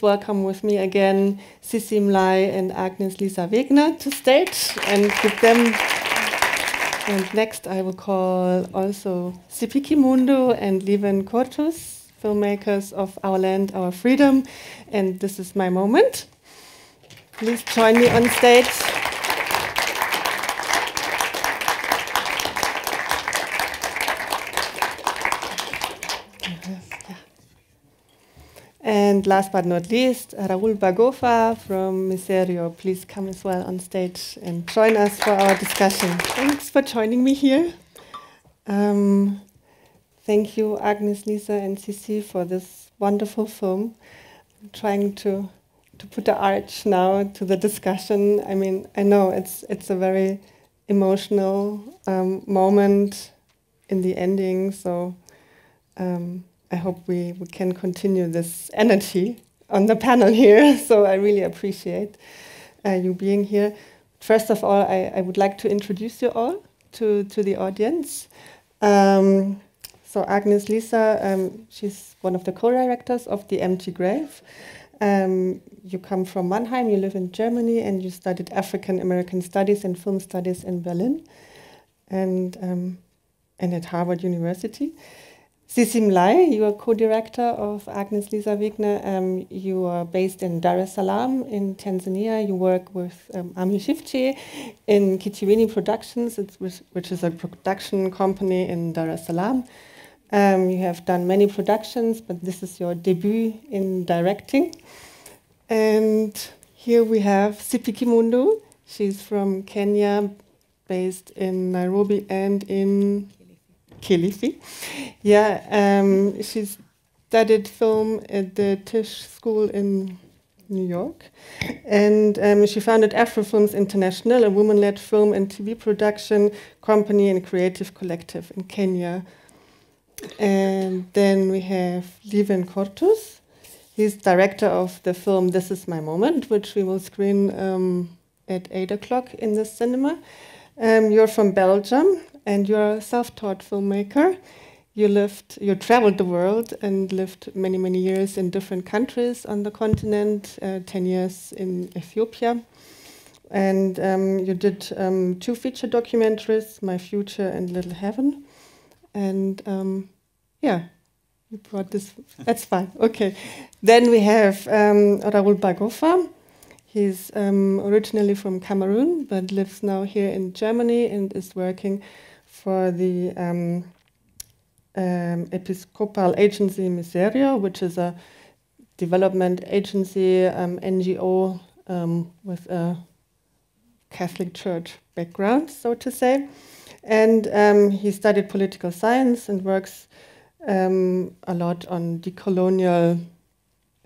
Welcome with me again, Sissi Mlai and Agnes Lisa Wegner to stage and give them. And next I will call also Sipiki Mundu and Leven Kortus, filmmakers of Our Land, Our Freedom. And this is my moment. Please join me on stage. And last but not least, Raul Bagofa from Miserio. Please come as well on stage and join us for our discussion. Thanks for joining me here. Thank you, Agnes, Lisa, and Sissi, for this wonderful film. I'm trying to put the arch now to the discussion. I mean, I know it's a very emotional moment in the ending, so I hope we can continue this energy on the panel here. So I really appreciate you being here. First of all, I would like to introduce you all to the audience. So Agnes Lisa, she's one of the co-directors of the Empty Grave. You come from Mannheim, you live in Germany, and you studied African American Studies and Film Studies in Berlin and at Harvard University. Sissi Mlai, you are co-director of Agnes Lisa Wegner. You are based in Dar es Salaam in Tanzania. You work with Ami Shifchi in Kichiweni Productions, which is a production company in Dar es Salaam. You have done many productions, but this is your debut in directing. And here we have Sipiki Mundu. She's from Kenya, based in Nairobi and in Kilifi. Yeah, she studied film at the Tisch School in New York. And she founded Afrofilms International, a woman-led film and TV production company and creative collective in Kenya. And then we have Leven Kortus. He's director of the film This Is My Moment, which we will screen at 8 o'clock in the cinema. You're from Belgium, and you're a self-taught filmmaker. You traveled the world and lived many, many years in different countries on the continent, 10 years in Ethiopia. And you did 2 feature documentaries, My Future and Little Heaven. And yeah, you brought this, that's fine, okay. Then we have Raul Bagofa. He's originally from Cameroon, but lives now here in Germany and is working for the Episcopal Agency Miserio, which is a development agency, NGO with a Catholic Church background, so to say. And he studied political science and works a lot on decolonial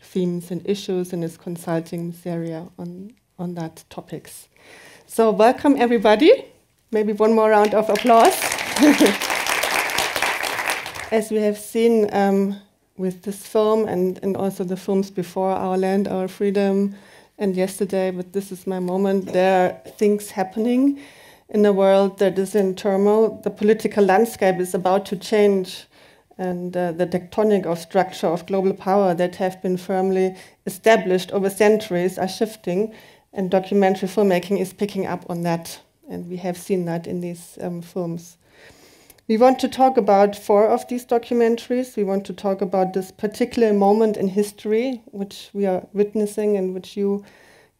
themes and issues and is consulting Miseria on that topics. So welcome everybody. Maybe one more round of applause. As we have seen with this film and also the films before, Our Land, Our Freedom, and yesterday, but This Is My Moment, there are things happening in a world that is in turmoil. The political landscape is about to change, and the tectonic of structure of global power that have been firmly established over centuries are shifting, and documentary filmmaking is picking up on that. And we have seen that in these films. We want to talk about 4 of these documentaries. We want to talk about this particular moment in history, which we are witnessing and which you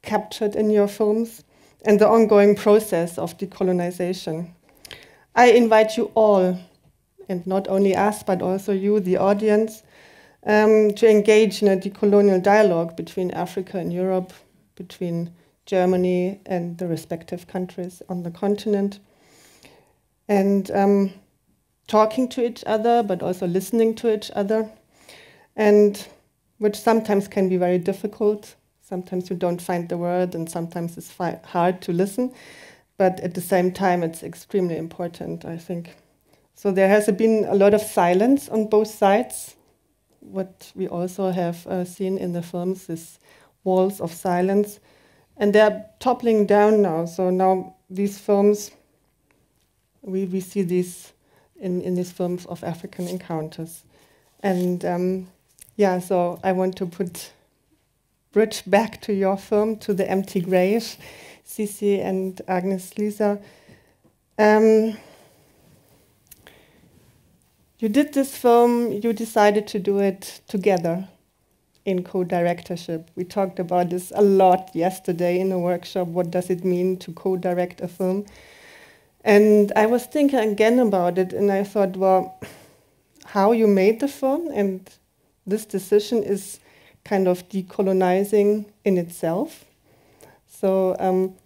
captured in your films, and the ongoing process of decolonization. I invite you all, and not only us, but also you, the audience, to engage in a decolonial dialogue between Africa and Europe, between Germany and the respective countries on the continent, and talking to each other, but also listening to each other, and which sometimes can be very difficult. Sometimes you don't find the word, and sometimes it's hard to listen, but at the same time, it's extremely important, I think. So there has been a lot of silence on both sides. What we also have seen in the films is walls of silence. And they're toppling down now. So now these films, we see these in these films of African encounters. And yeah, so I want to put bridge back to your film, to The Empty Grave, Cici and Agnes Lisa. You did this film, you decided to do it together in co-directorship. We talked about this a lot yesterday in a workshop. What does it mean to co-direct a film? And I was thinking again about it, and I thought, well, how you made the film, and this decision is kind of decolonizing in itself. So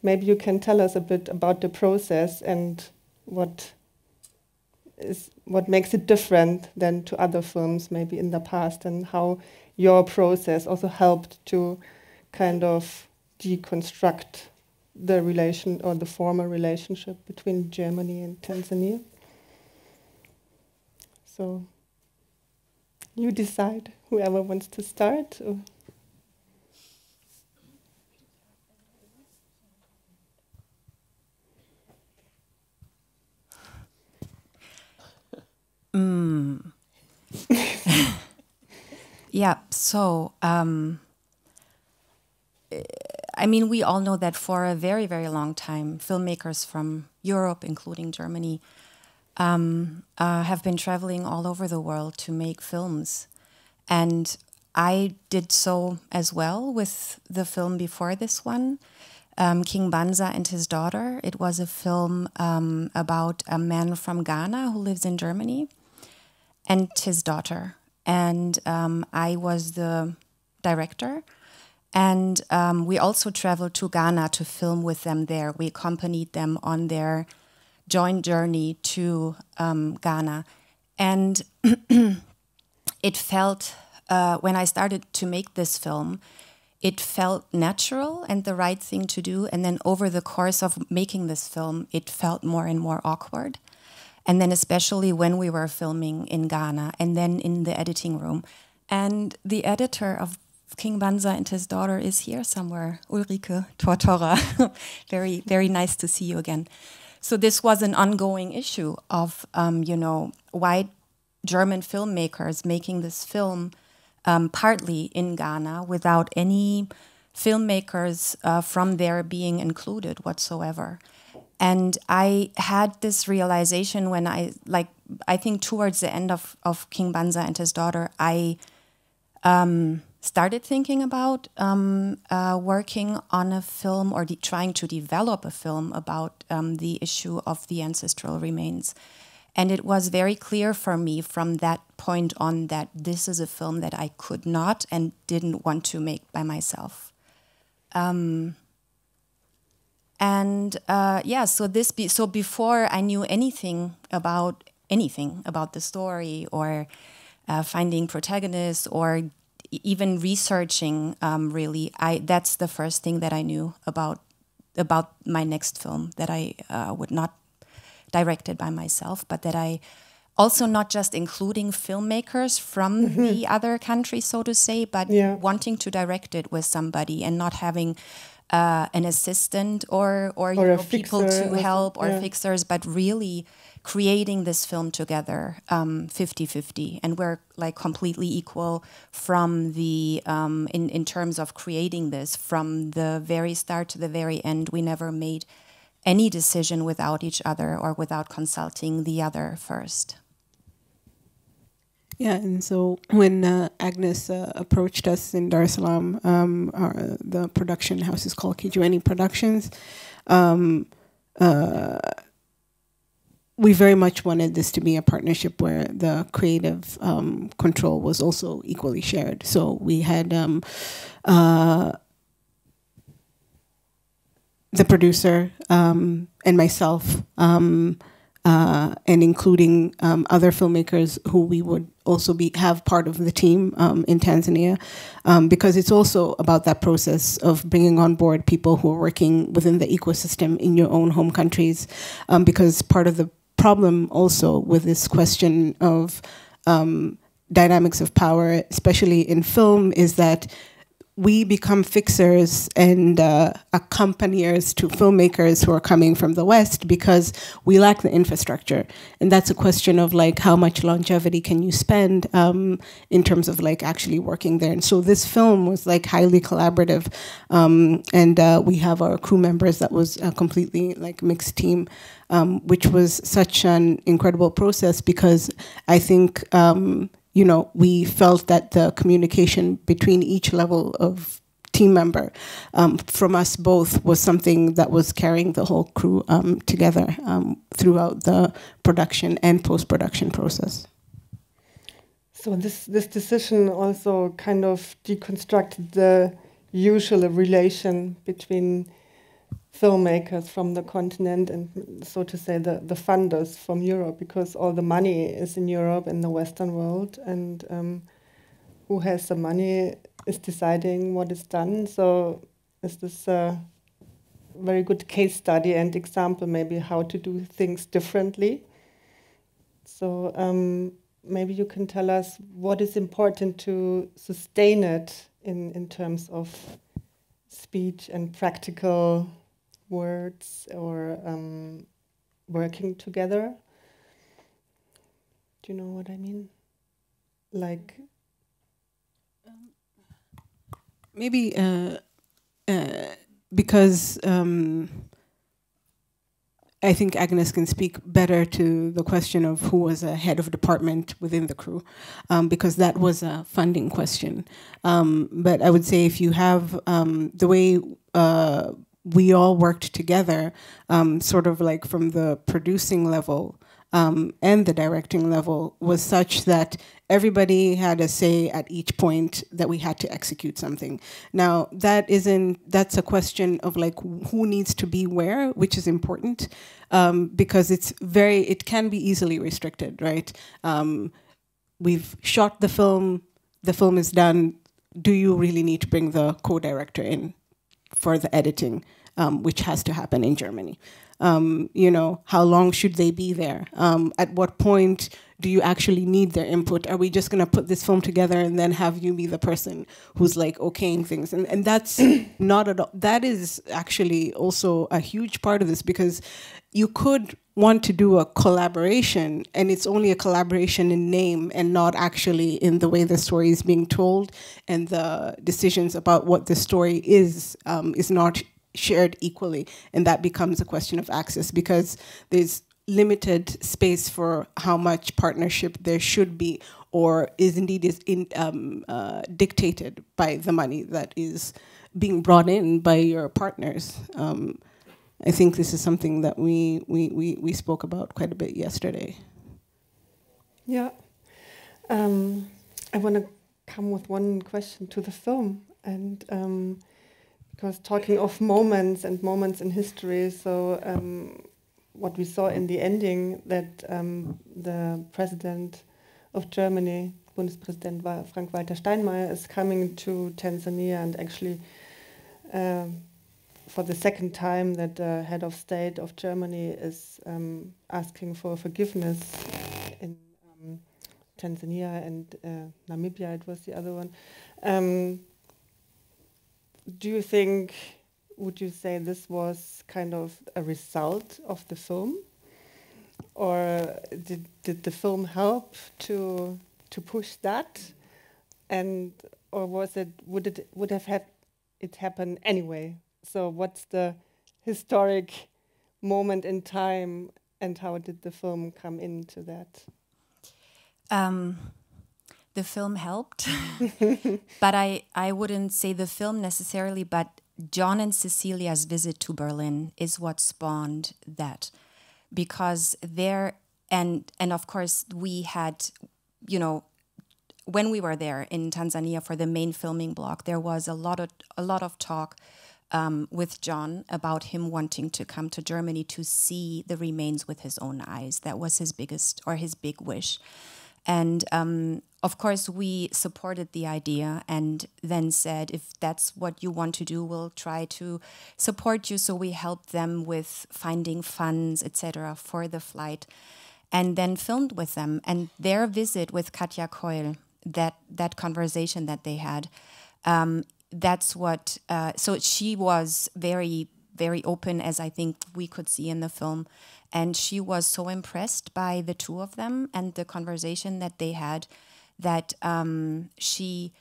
maybe you can tell us a bit about the process and what makes it different than to other films maybe in the past, and how your process also helped to kind of deconstruct the relation or the former relationship between Germany and Tanzania. So you decide, whoever wants to start. Or Yeah, so, I mean, we all know that for a very, very long time, filmmakers from Europe, including Germany, have been traveling all over the world to make films. And I did so as well with the film before this one, King Banza and His Daughter. It was a film about a man from Ghana who lives in Germany and his daughter. And I was the director. And we also traveled to Ghana to film with them there. We accompanied them on their joint journey to Ghana. And it felt, when I started to make this film, it felt natural and the right thing to do. And then over the course of making this film, it felt more and more awkward. And then especially when we were filming in Ghana and then in the editing room. And the editor of King Banza and His Daughter is here somewhere, Ulrike Tortora. Very, very nice to see you again. So this was an ongoing issue of, white German filmmakers making this film partly in Ghana without any filmmakers from there being included whatsoever. And I had this realization when I think towards the end of King Banza and His Daughter, I started thinking about working on a film or trying to develop a film about the issue of the ancestral remains. And it was very clear for me from that point on that this is a film that I could not and didn't want to make by myself. So before I knew anything about the story or finding protagonists or even researching, really, that's the first thing that I knew about my next film, that I would not direct it by myself, but that I also not just including filmmakers from the other country, so to say, but wanting to direct it with somebody and not having an assistant or people to help or fixers, but really creating this film together 50-50. And we're like completely equal from the, in terms of creating this, from the very start to the very end. We never made any decision without each other or without consulting the other first. Yeah, and so when Agnes approached us in Dar es Salaam, the production house is called Kijueni Productions. We very much wanted this to be a partnership where the creative control was also equally shared. So we had the producer and myself, and including other filmmakers who we would also have part of the team in Tanzania, because it's also about that process of bringing on board people who are working within the ecosystem in your own home countries, because part of the problem also with this question of dynamics of power, especially in film, is that we become fixers and accompaniers to filmmakers who are coming from the West because we lack the infrastructure. And that's a question of like how much longevity can you spend in terms of like actually working there. And so this film was like highly collaborative. And we have our crew members that was a completely like mixed team, which was such an incredible process because I think you know, we felt that the communication between each level of team member from us both was something that was carrying the whole crew together throughout the production and post-production process. So this decision also kind of deconstructed the usual relation between filmmakers from the continent and, so to say, the funders from Europe, because all the money is in Europe in the Western world, and who has the money is deciding what is done. So is this a very good case study and example maybe how to do things differently? So maybe you can tell us what is important to sustain it in terms of speech and practical words or working together. Do you know what I mean? Like maybe because I think Agnes can speak better to the question of who was a head of department within the crew, because that was a funding question. But I would say if you have the way we all worked together, sort of like from the producing level and the directing level was such that everybody had a say at each point that we had to execute something. Now, that's a question of like who needs to be where, which is important, because it can be easily restricted, right? We've shot the film is done. Do you really need to bring the co-director in for the editing, which has to happen in Germany? You know, how long should they be there? At what point do you actually need their input? Are we just going to put this film together and then have you be the person who's like okaying things? And that's not at all. That is actually also a huge part of this, because you could want to do a collaboration and it's only a collaboration in name and not actually in the way the story is being told, and the decisions about what the story is not shared equally, and that becomes a question of access, because there's limited space for how much partnership there should be, or is dictated by the money that is being brought in by your partners. I think this is something that we spoke about quite a bit yesterday. Yeah, I want to come with one question to the film, and because talking of moments and moments in history, so what we saw in the ending, that the president of Germany, Bundespräsident Frank-Walter Steinmeier, is coming to Tanzania, and actually for the second time that the head of state of Germany is asking for forgiveness in Tanzania and Namibia, it was the other one. Do you think, would you say this was kind of a result of the film? Or did the film help to push that? And or would have had it happen anyway? So what's the historic moment in time, and how did the film come into that? The film helped, but I wouldn't say the film necessarily, but John and Cecilia's visit to Berlin is what spawned that, because there, and of course we had, you know, when we were there in Tanzania for the main filming block, there was a lot of talk with John about him wanting to come to Germany to see the remains with his own eyes. That was his big wish. And of course, we supported the idea and then said, if that's what you want to do, we'll try to support you. So we helped them with finding funds, etc., for the flight, and then filmed with them. And their visit with Katja Keul, that conversation that they had, that's what. So she was very, very open, as I think we could see in the film, and she was so impressed by the two of them and the conversation that they had, that she,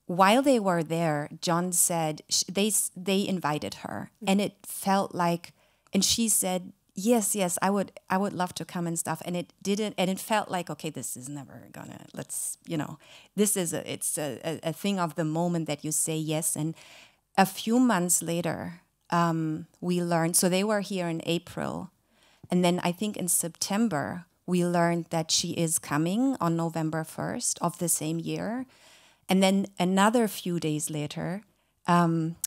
while they were there, John said they invited her, and it felt like, and she said, yes, I would love to come and stuff, and it didn't, and it felt like, okay, this is never gonna, let's, this is it's a thing of the moment that you say yes. And a few months later, we learned, so they were here in April, and then I think in September we learned that she is coming on November 1st of the same year. And then another few days later,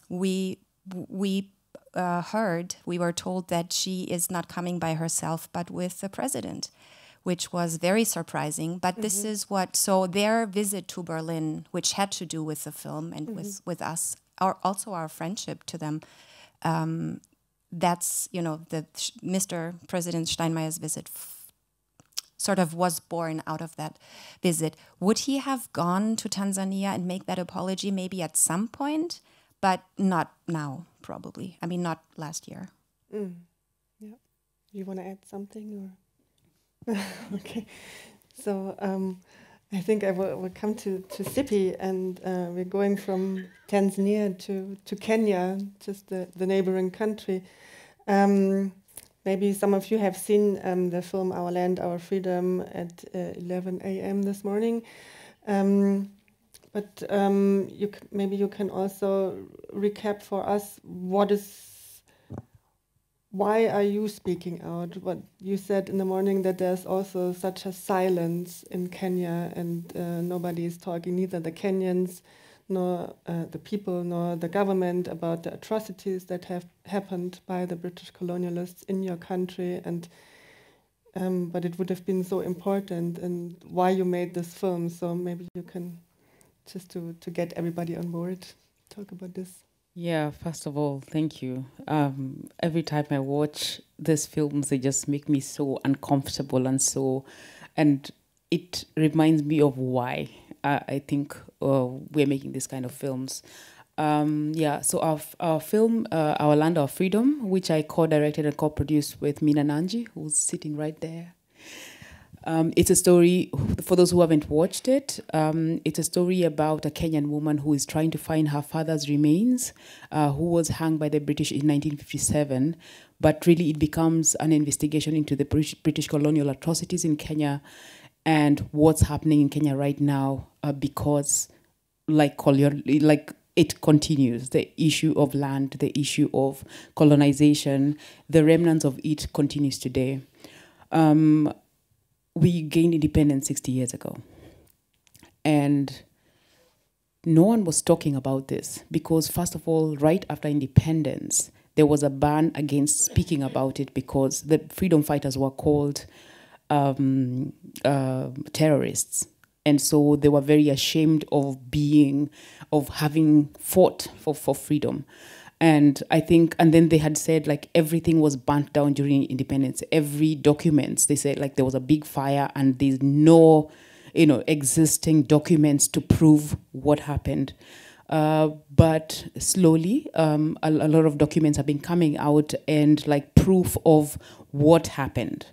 we were told that she is not coming by herself, but with the president, which was very surprising. But this is so their visit to Berlin, which had to do with the film and with us, also our friendship to them, that's, the Mr. President Steinmeier's visit sort of was born out of that visit. Would he have gone to Tanzania and make that apology maybe at some point, but not now, probably? I mean, not last year. Yeah. You want to add something? Or okay. So I think I will come to Sipi, and we're going from Tanzania to Kenya, just the neighboring country. Maybe some of you have seen the film Our Land, Our Freedom at 11 a.m. this morning. But maybe you can also recap for us why are you speaking out? What you said in the morning, that there's also such a silence in Kenya, and nobody is talking, neither the Kenyans, nor the people, nor the government, about the atrocities that have happened by the British colonialists in your country. And but it would have been so important, and why you made this film. So maybe you can, just to get everybody on board, talk about this. Yeah, first of all, thank you. Every time I watch these films, they just make me so uncomfortable, and it reminds me of why I think we're making this kind of films. So our film, Our Land, Our Freedom, which I co-directed and co-produced with Mina Nanji, who's sitting right there. It's a story, for those who haven't watched it, it's a story about a Kenyan woman who is trying to find her father's remains, who was hanged by the British in 1957. But really it becomes an investigation into the British colonial atrocities in Kenya and what's happening in Kenya right now, because it continues, the issue of land, the issue of colonization, the remnants of it continues today. We gained independence 60 years ago. And no one was talking about this because, first of all, right after independence, there was a ban against speaking about it because the freedom fighters were called terrorists. And so they were very ashamed of having fought for freedom. And I think, and then they had said like everything was burnt down during independence. Every documents, they said like there was a big fire and there's no, existing documents to prove what happened. But slowly, a lot of documents have been coming out and like proof of what happened.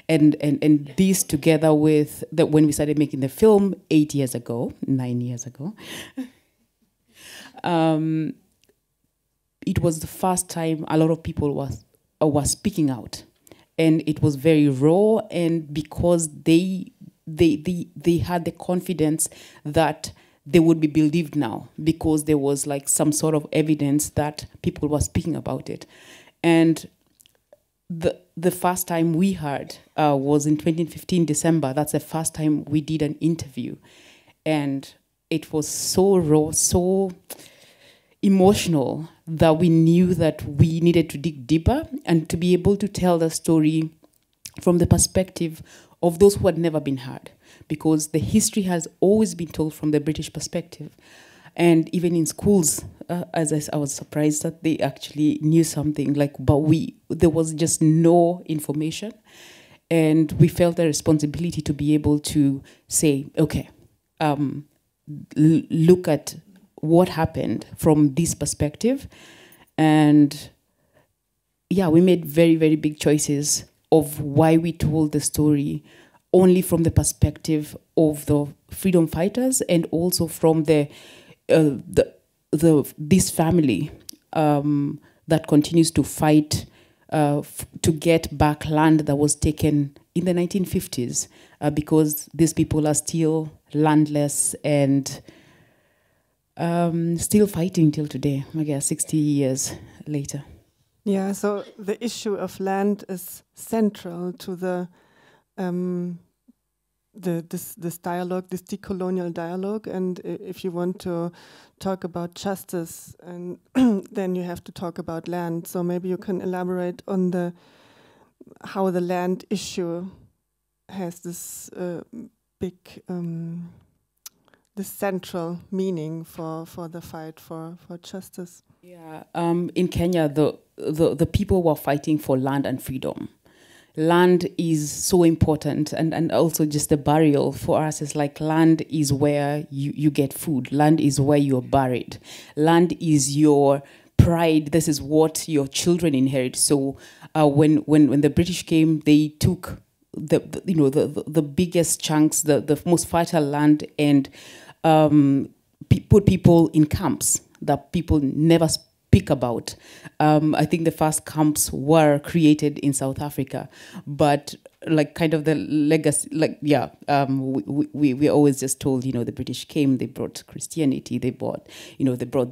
And these together with when we started making the film 9 years ago, it was the first time a lot of people were speaking out, and it was very raw. And because they had the confidence that they would be believed now, because there was like some sort of evidence that people were speaking about it. And the first time we heard was in 2015 December. That's the first time we did an interview, and it was so raw, so emotional, that we knew that we needed to dig deeper and to be able to tell the story from the perspective of those who had never been heard, because the history has always been told from the British perspective. And even in schools, I was surprised that they actually knew something, but there was just no information. And we felt a responsibility to be able to say, okay, look at what happened from this perspective. And yeah, we made very, very big choices of why we told the story only from the perspective of the freedom fighters, and also from this family that continues to fight to get back land that was taken in the 1950s, because these people are still landless and still fighting till today, I guess, 60 years later. Yeah, so the issue of land is central to this dialogue, this decolonial dialogue. And if you want to talk about justice, and then you have to talk about land. So maybe you can elaborate on how the land issue has this big, this central meaning for the fight for justice. Yeah, in Kenya, the people were fighting for land and freedom. Land is so important, and also just the burial for us is like, land is where you get food. Land is where you're buried. Land is your pride. This is what your children inherit. So when the British came, they took the biggest chunks, the most fertile land, and put people in camps that people never speak about. I think the first camps were created in South Africa, but like kind of the legacy, like, yeah, we always just told, the British came, they brought Christianity, they brought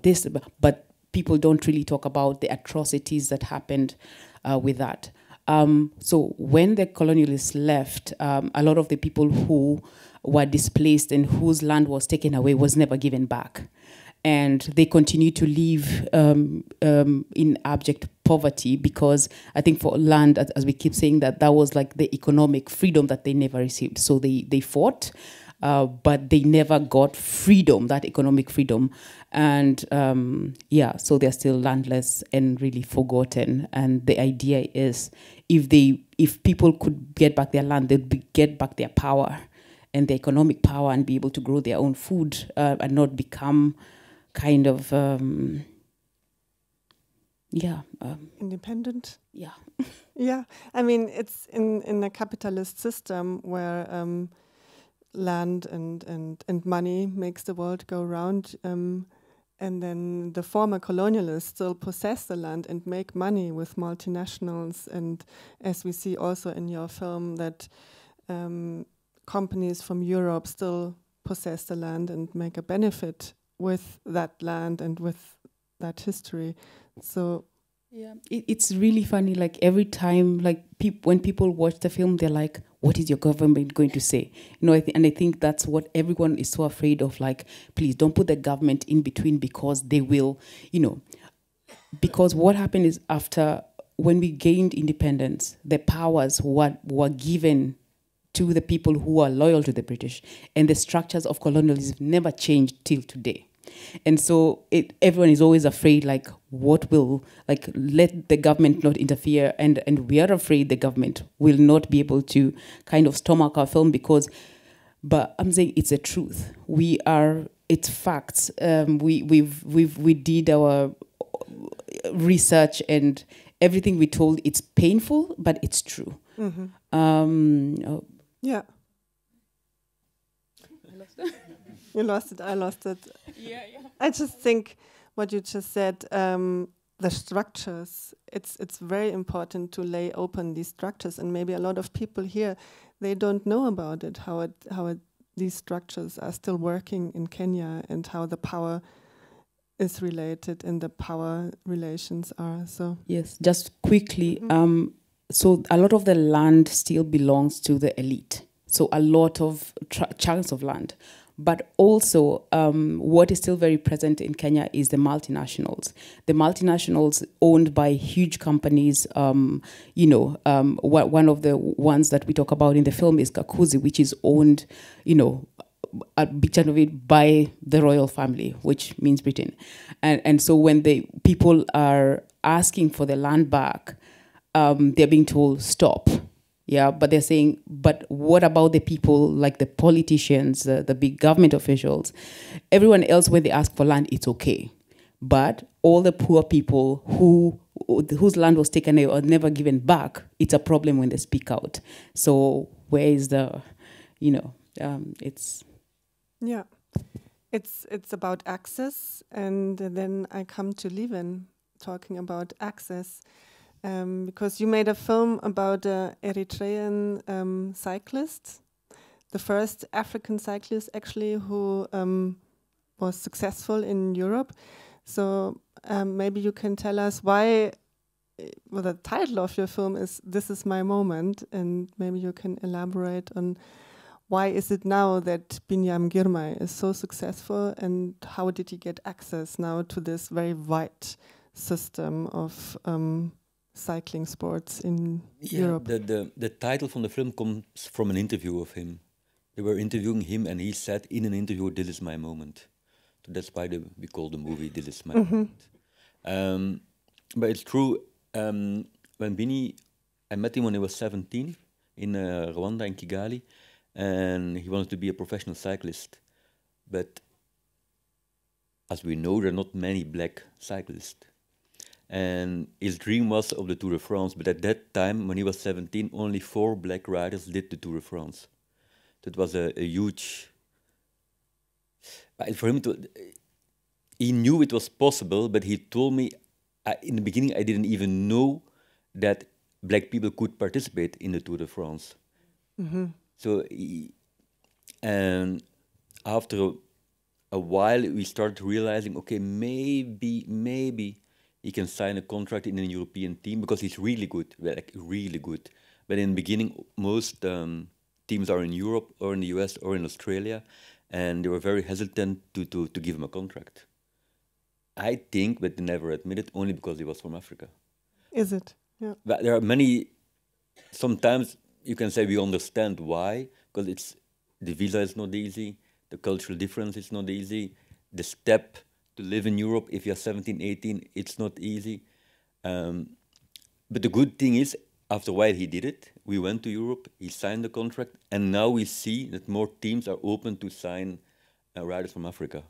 this, but people don't really talk about the atrocities that happened with that. So when the colonialists left, a lot of the people who were displaced and whose land was taken away was never given back. And they continue to live in abject poverty, because I think for land, as we keep saying, that was like the economic freedom that they never received. So they fought, but they never got freedom, that economic freedom. And so they're still landless and really forgotten. And the idea is, if people could get back their land, they'd get back their power and their economic power, and be able to grow their own food and not become kind of independent. Yeah. Yeah, I mean, it's in a capitalist system where land and money makes the world go round, and then the former colonialists still possess the land and make money with multinationals. And as we see also in your film, that companies from Europe still possess the land and make a benefit with that land and with that history. So yeah, it's really funny. Like every time, like when people watch the film, they're like, "What is your government going to say?" And I think that's what everyone is so afraid of. Like, please don't put the government in between, because they will, because what happened is, after when we gained independence, the powers were given to the people who are loyal to the British, and the structures of colonialism never changed till today. And so everyone is always afraid, like, what will, like, let the government not interfere. And we are afraid the government will not be able to kind of stomach our film, but I'm saying it's the truth. It's facts. We did our research, and everything we told, it's painful, but it's true. Mm-hmm. Yeah. You lost it, I lost it. Yeah. I just think what you just said, the structures, it's very important to lay open these structures, and maybe a lot of people here, they don't know about it, how these structures are still working in Kenya, and how the power is related and the power relations are. So yes, just quickly, so a lot of the land still belongs to the elite. So a lot of chunks of land. But also, what is still very present in Kenya is the multinationals. The multinationals owned by huge companies. One of the ones that we talk about in the film is Kakuzi, which is owned, a big chunk of it by the royal family, which means Britain. And so when the people are asking for the land back, they're being told, stop. Yeah, but they're saying, but what about the people like the politicians, the big government officials, everyone else? When they ask for land, it's okay, but all the poor people whose land was taken or never given back, it's a problem when they speak out. So where is the, it's it's about access, and then I come to Lieven talking about access. Because you made a film about an Eritrean cyclist, the first African cyclist actually who was successful in Europe. So maybe you can tell us why, well, the title of your film is "This Is My Moment," and maybe you can elaborate on why is it now that Binyam Girmay is so successful, and how did he get access now to this very wide system of cycling sports in Europe? The title from the film comes from an interview of him. They were interviewing him, and he said in an interview, "This is my moment." So that's why we call the movie "This Is My Moment." But it's true. When Bini, I met him when he was 17 in Rwanda, in Kigali, and he wanted to be a professional cyclist. But as we know, there are not many black cyclists. And his dream was of the Tour de France, but at that time, when he was 17, only 4 black riders did the Tour de France. That was a huge... For him, he knew it was possible, but he told me, in the beginning, I didn't even know that black people could participate in the Tour de France. So, and after a while, we started realizing, okay, maybe he can sign a contract in a European team, because he's really good, like really good. But in the beginning, most teams are in Europe or in the US or in Australia, and they were very hesitant to give him a contract. I think, but they never admitted, only because he was from Africa. Is it? Yeah. But there are many, sometimes you can say we understand why, because the visa is not easy, the cultural difference is not easy, the step to live in Europe, if you're 17, 18, it's not easy. But the good thing is, after a while he did it, we went to Europe, he signed the contract, and now we see that more teams are open to sign riders from Africa.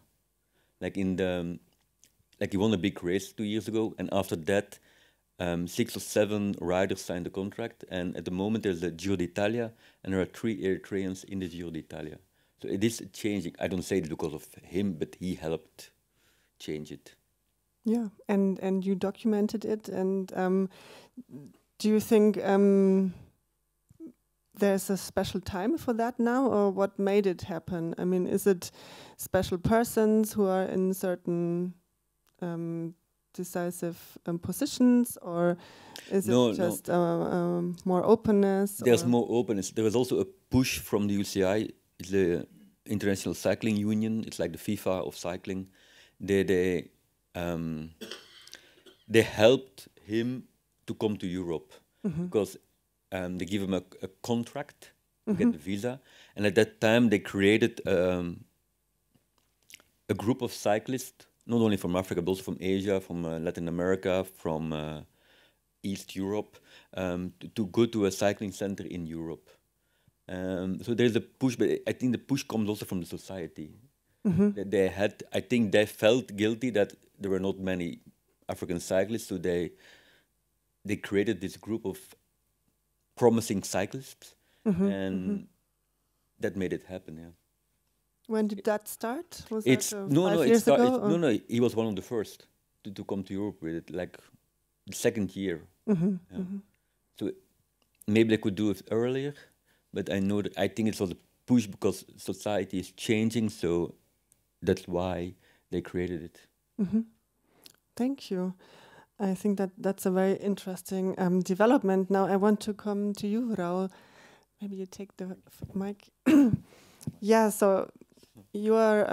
Like he won a big race 2 years ago, and after that, 6 or 7 riders signed the contract, and at the moment there's the Giro d'Italia, and there are 3 Eritreans in the Giro d'Italia. So it is changing. I don't say it because of him, but he helped change it. Yeah, and you documented it, and do you think there's a special time for that now, or what made it happen? I mean, is it special persons who are in certain decisive positions, or is it just more openness? There's more openness. There was also a push from the UCI, the International Cycling Union. It's like the FIFA of cycling. They helped him to come to Europe, because they give him a contract to get the visa, and at that time they created a group of cyclists, not only from Africa but also from Asia, from Latin America, from East Europe, to go to a cycling center in Europe. So there's a push, but I think the push comes also from the society. That I think they felt guilty that there were not many African cyclists, so they created this group of promising cyclists, and that made it happen. Yeah. When did that start? Was it's that no, 5 no, years ago? No. He was one of the first to come to Europe with it, like the second year. So maybe they could do it earlier, but I think it was a push because society is changing, so that's why they created it. Thank you. I think that's a very interesting development. Now I want to come to you, Raul. Maybe you take the mic. Yeah, so you are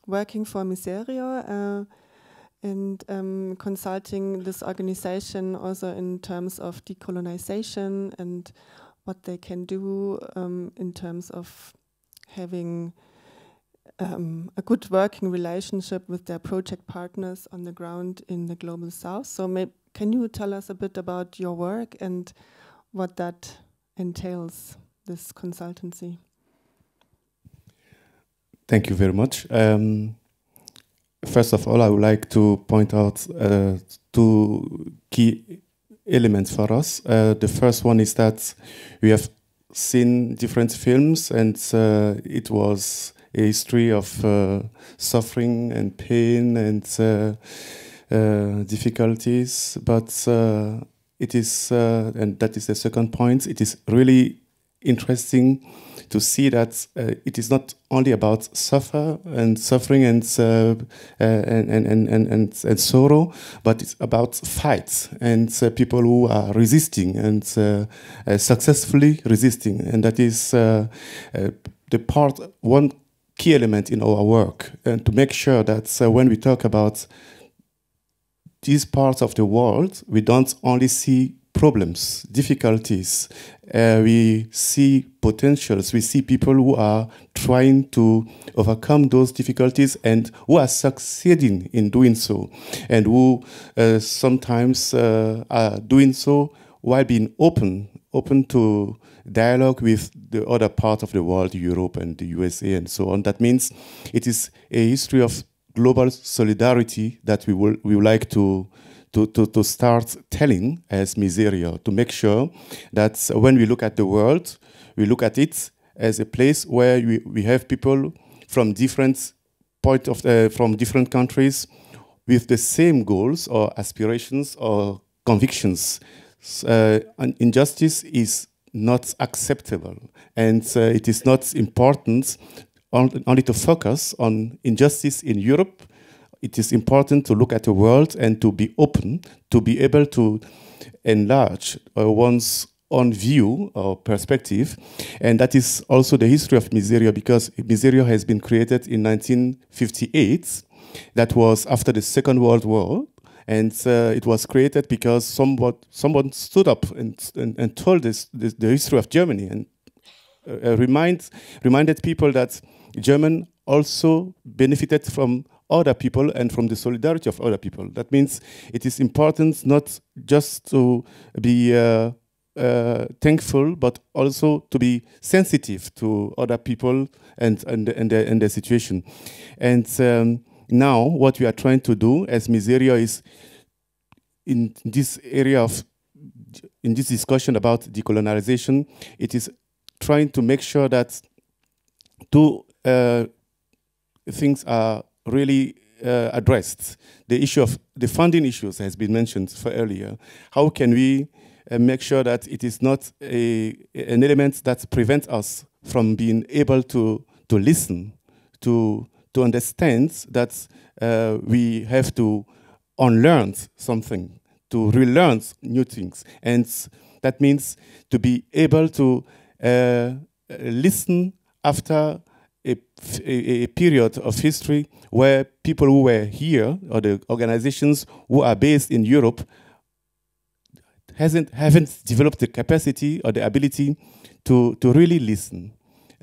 working for Miserio and consulting this organization also in terms of decolonization and what they can do in terms of having a good working relationship with their project partners on the ground in the Global South. So can you tell us a bit about your work and what that entails this consultancy. Thank you very much. First of all, I would like to point out two key elements for us. The first one is that we have seen different films, and it was a history of suffering and pain and difficulties. But it is, and that is the second point, it is really interesting to see that it is not only about suffering and sorrow, but it's about fights and people who are resisting and successfully resisting, and that is one key element in our work, and to make sure that when we talk about these parts of the world, we don't only see problems, difficulties. We see potentials. We see people who are trying to overcome those difficulties and who are succeeding in doing so, and who sometimes are doing so while being open to dialogue with the other part of the world, Europe and the USA and so on. That means it is a history of global solidarity that we would like to start telling as Miseria, to make sure that when we look at the world, we look at it as a place where we have people from different from different countries with the same goals or aspirations or convictions. Injustice is not acceptable, and it is not important only to focus on injustice in Europe. It is important to look at the world and to be open, to be able to enlarge one's own view or perspective. And that is also the history of Miseria, because Miseria has been created in 1958. That was after the Second World War. And it was created because someone stood up and told the history of Germany, and reminded people that Germany also benefited from other people and from the solidarity of other people. That means it is important not just to be thankful, but also to be sensitive to other people and their situation. And now what we are trying to do as Miseria is, in this discussion about decolonization, it is trying to make sure that two things are really addressed. The issue of the funding issues has been mentioned earlier. How can we make sure that it is not an element that prevents us from being able to listen, to understand that we have to unlearn something, to relearn new things. And that means to be able to listen after a period of history where people who were here, or the organizations who are based in Europe, haven't developed the capacity or the ability to really listen.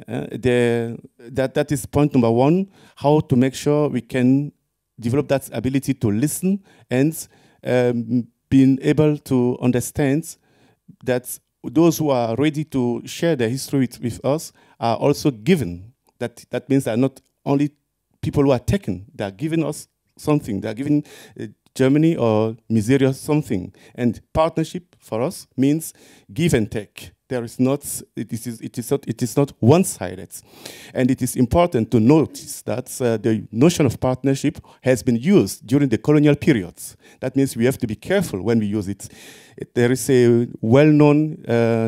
That is point number one, how to make sure we can develop that ability to listen and being able to understand that those who are ready to share their history with us are also given. That means they're not only people who are taken, they're giving us something, they're giving Germany or Miseria something. And partnership for us means give and take. It is not one-sided. And it is important to notice that the notion of partnership has been used during the colonial periods. That means we have to be careful when we use it. There is a well-known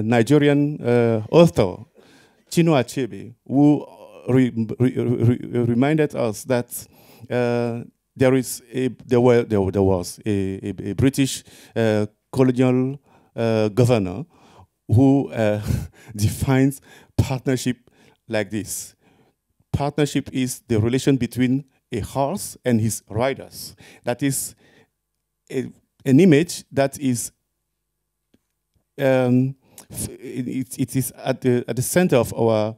Nigerian author, Chinua Achebe, who reminded us that there was a British colonial governor who defines partnership like this. Partnership is the relation between a horse and his riders. That is an image that is it is at the center of our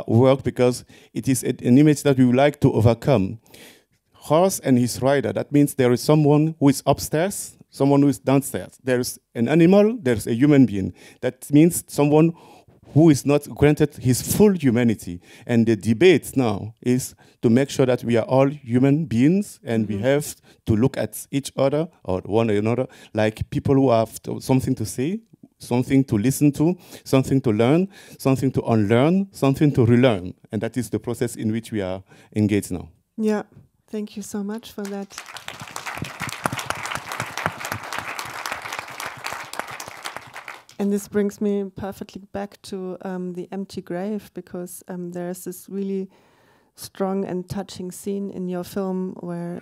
work, because it is an image that we would like to overcome. Horse and his rider, that means there is someone who is upstairs someone who is downstairs. There's an animal, there's a human being. That means someone who is not granted his full humanity. And the debate now is to make sure that we are all human beings and we have to look at each other or one another like people who have something to say, something to listen to, something to learn, something to unlearn, something to relearn. And that is the process in which we are engaged now. Yeah, thank you so much for that. And this brings me perfectly back to the empty grave, because there is this really strong and touching scene in your film where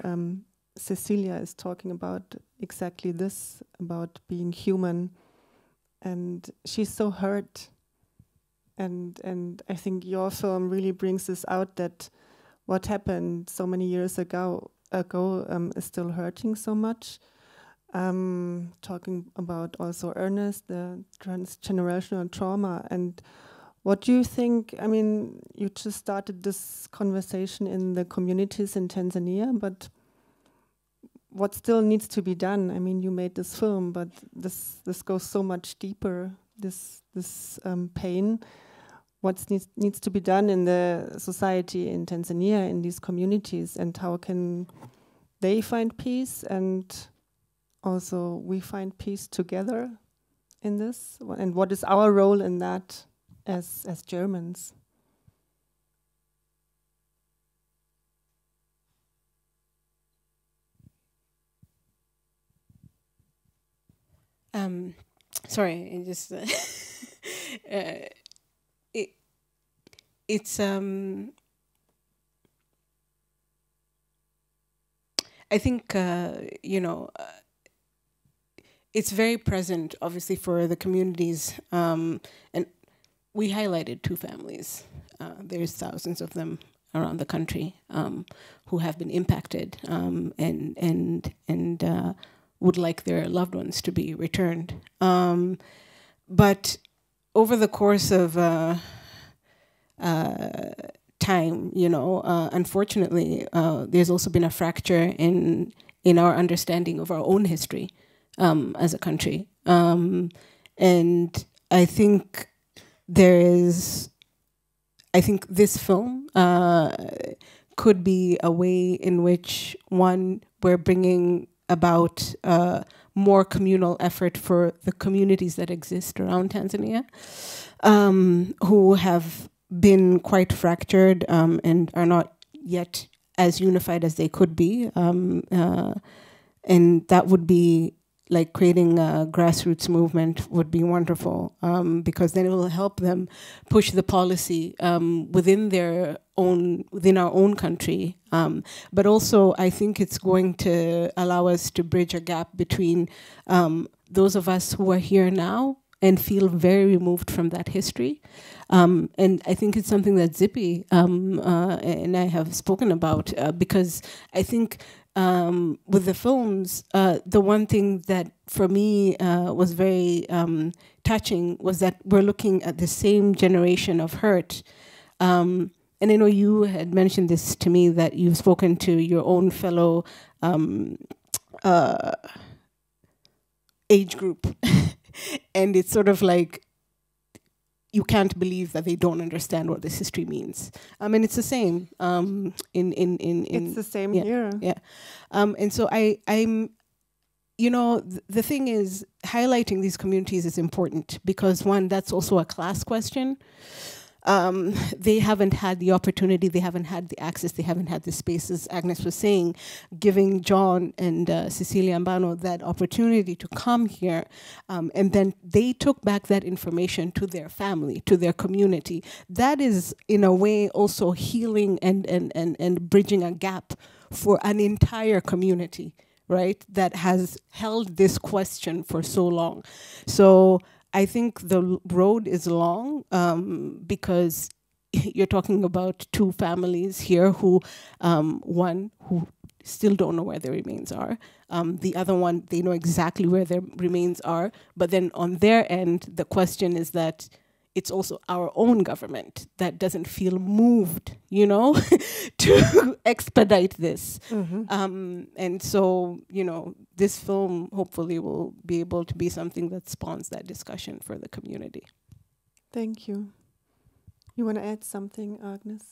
Cecilia is talking about exactly this, about being human. And she's so hurt. And I think your film really brings this out, that what happened so many years ago is still hurting so much. Talking about also Ernest, the transgenerational trauma. And what do you think? I mean, you just started this conversation in the communities in Tanzania, but what still needs to be done? I mean, you made this film, but this goes so much deeper, this pain. What needs to be done in the society in Tanzania, in these communities, and how can they find peace, and also we find peace together in this? And what is our role in that as Germans? Sorry, I just it's I think it's very present, obviously, for the communities, and we highlighted two families. There's thousands of them around the country who have been impacted and would like their loved ones to be returned. But over the course of time, unfortunately, there's also been a fracture in our understanding of our own history as a country. And I think this film could be a way in which, one, we're bringing about more communal effort for the communities that exist around Tanzania, who have been quite fractured and are not yet as unified as they could be. And that would be like creating a grassroots movement would be wonderful, because then it will help them push the policy within our own country. But also, I think it's going to allow us to bridge a gap between those of us who are here now and feel very removed from that history. And I think it's something that Zippy and I have spoken about, because I think with the films, the one thing that for me was very touching was that we're looking at the same generation of hurt. And I know you had mentioned this to me, that you've spoken to your own fellow age group. And it's sort of like, you can't believe that they don't understand what this history means. And it's the same it's the same here. Yeah. And so I'm, the thing is, highlighting these communities is important because, one, that's also a class question. They haven't had the opportunity, they haven't had the access, they haven't had the spaces. Agnes was saying, giving John and Cecilia Mbano that opportunity to come here, and then they took back that information to their family, to their community. That is, in a way, also healing and bridging a gap for an entire community, right, that has held this question for so long. So I think the road is long, because you're talking about two families here who, one who still don't know where their remains are. The other one, they know exactly where their remains are. But then on their end, the question is that it's also our own government that doesn't feel moved, you know, to expedite this. And so, you know, this film hopefully will be able to be something that spawns that discussion for the community. Thank you. You want to add something, Agnes,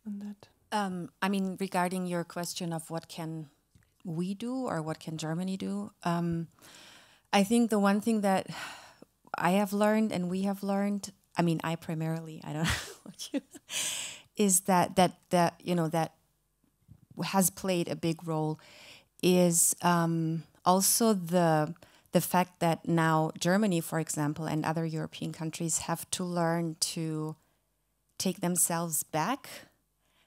on that? I mean, regarding your question of what can we do or what can Germany do, I think the one thing that I have learned and we have learned, I mean, I primarily, I don't know what you, is that you know, that has played a big role is also the fact that now Germany, for example, and other European countries have to learn to take themselves back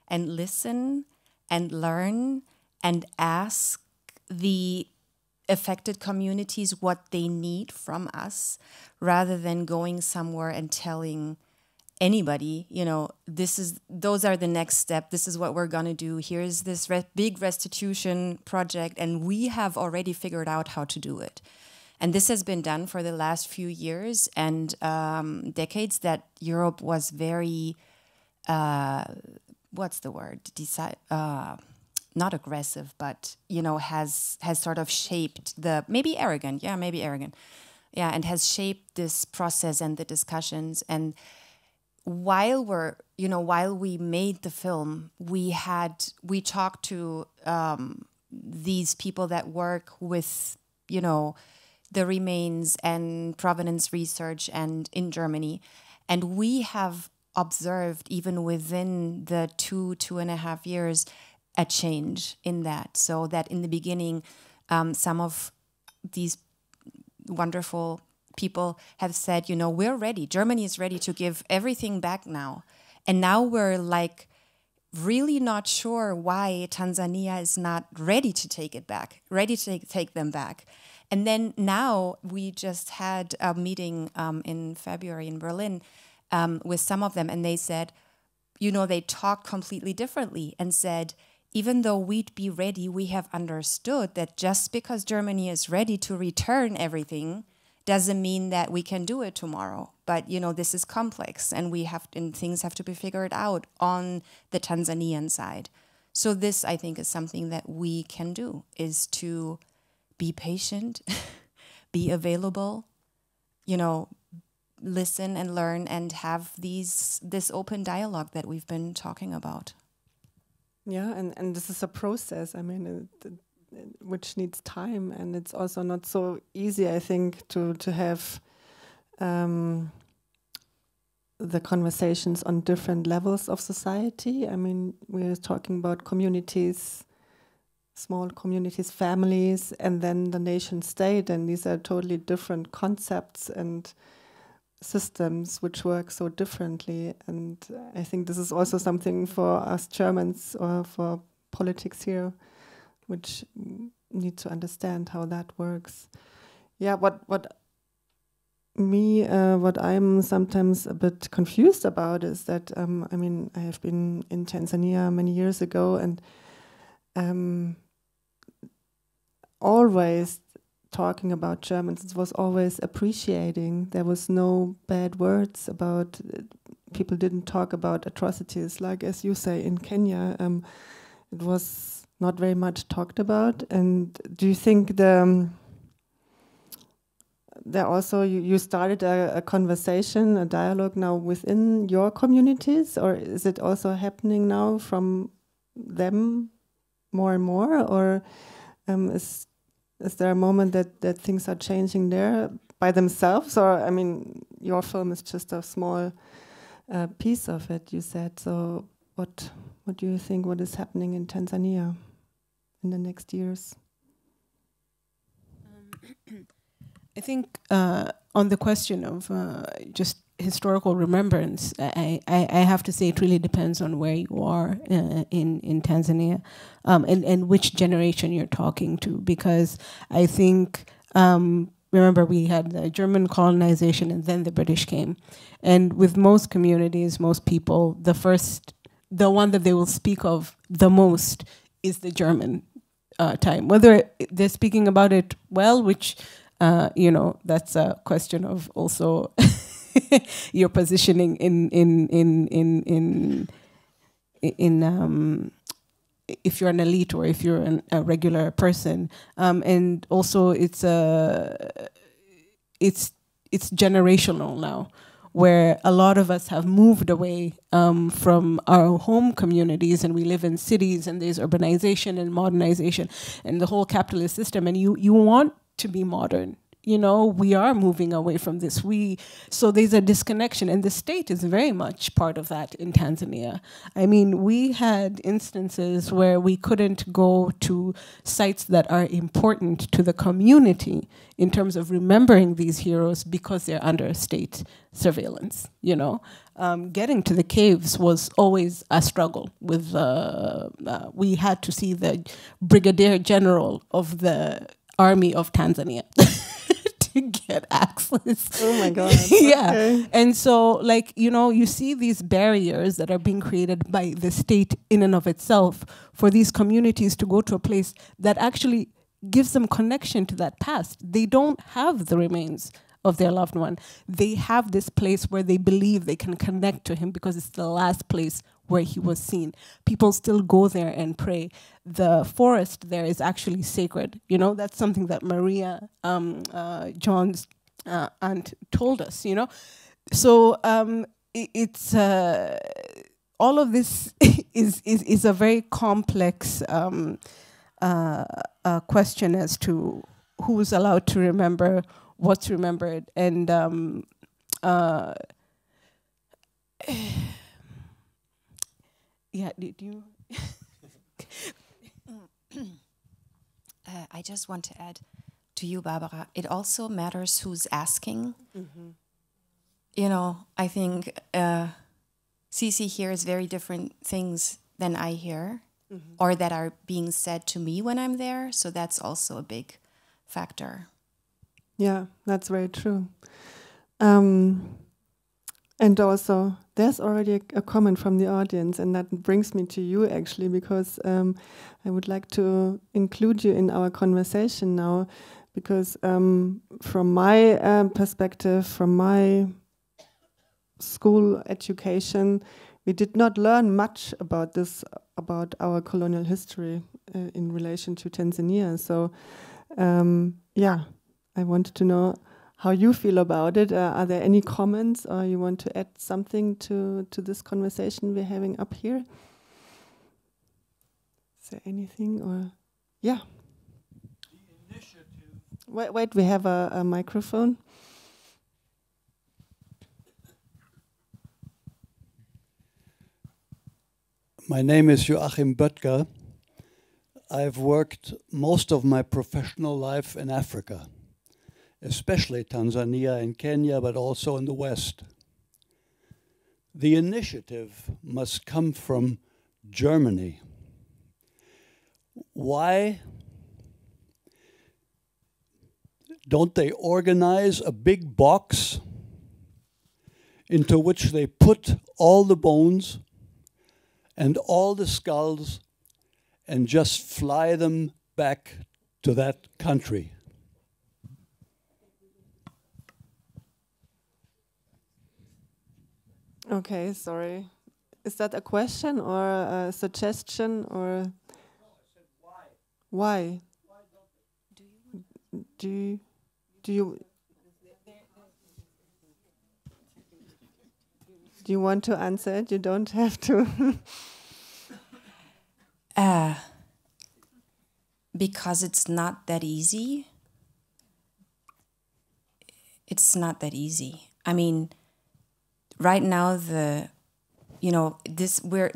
and listen and learn and ask the affected communities what they need from us, rather than going somewhere and telling anybody, you know, those are the next step, this is what we're going to do, here's this big restitution project, and we have already figured out how to do it. And this has been done for the last few years and decades, that Europe was very, what's the word? Not aggressive, but, you know, has sort of shaped maybe arrogant, and has shaped this process and the discussions. And while we made the film, we talked to these people that work with, you know, the remains and provenance research and in Germany. And we have observed, even within the 2.5 years, a change in that. So that in the beginning, some of these wonderful people have said, you know, we're ready. Germany is ready to give everything back now. And now we're like really not sure why Tanzania is not ready to take it back, ready to take them back. And then now we just had a meeting in February in Berlin with some of them, and they said, you know, they talked completely differently and said, even though we'd be ready, we have understood that just because Germany is ready to return everything doesn't mean that we can do it tomorrow. But, you know, this is complex and things have to be figured out on the Tanzanian side. So this, I think, is something that we can do, is to be patient, be available, you know, listen and learn and have this open dialogue that we've been talking about. Yeah, and this is a process, I mean, which needs time, and it's also not so easy, I think, to have the conversations on different levels of society. I mean, we're talking about communities, small communities, families, and then the nation state, and these are totally different concepts and systems which work so differently. And I think this is also something for us Germans or for politics here, which need to understand how that works. Yeah, what I'm sometimes a bit confused about is that, I mean, I have been in Tanzania many years ago, and always talking about Germans, it was always appreciating. There was no bad words about, people didn't talk about atrocities, like as you say in Kenya. It was not very much talked about. And do you think there also you started a conversation, a dialogue now within your communities, or is it also happening now from them more and more, or is there a moment that things are changing there by themselves? Or, I mean, your film is just a small piece of it, you said. So what do you think, what is happening in Tanzania in the next years? I think on the question of just historical remembrance, I have to say it really depends on where you are in Tanzania and which generation you're talking to. Because I think, remember, we had the German colonization and then the British came. And with most communities, most people, the one that they will speak of the most is the German time. Whether they're speaking about it well, which... you know, that's a question of also your positioning in if you're an elite or if you're a regular person, and also it's generational now, where a lot of us have moved away from our home communities, and we live in cities, and there's urbanization and modernization and the whole capitalist system, and you want to be modern. You know, we are moving away from this. So there's a disconnection, and the state is very much part of that in Tanzania. I mean, we had instances where we couldn't go to sites that are important to the community in terms of remembering these heroes because they're under state surveillance, you know. Getting to the caves was always a struggle. We had to see the brigadier general of the army of Tanzania to get access. Oh my God. Yeah. Okay. And so, like, you know, you see these barriers that are being created by the state in and of itself for these communities to go to a place that actually gives them connection to that past. They don't have the remains of their loved one. They have this place where they believe they can connect to him because it's the last place where he was seen. People still go there and pray. The forest there is actually sacred. You know, that's something that Maria, John's aunt, told us, you know. So it's all of this is a very complex question as to who's allowed to remember what's remembered, and yeah, did you? I just want to add to you, Barbara, it also matters who's asking. Mm-hmm. You know, I think Cici hears very different things than I hear, mm-hmm. or that are being said to me when I'm there, so that's also a big factor. Yeah, that's very true. And also, there's already a comment from the audience, and that brings me to you, actually, because I would like to include you in our conversation now, because from my perspective, from my school education, we did not learn much about this, about our colonial history in relation to Tanzania. So, yeah, I wanted to know how you feel about it. Are there any comments, or you want to add something to this conversation we're having up here? Is there anything, or yeah? The initiative. Wait, we have a microphone. My name is Joachim Böttger. I've worked most of my professional life in Africa, especially Tanzania and Kenya, but also in the West. The initiative must come from Germany. Why don't they organize a big box into which they put all the bones and all the skulls and just fly them back to that country? Okay, sorry. Is that a question or a suggestion, or? No, I said why. Why? Why don't they? Do you want to answer it? You don't have to. Because it's not that easy. It's not that easy. I mean, right now,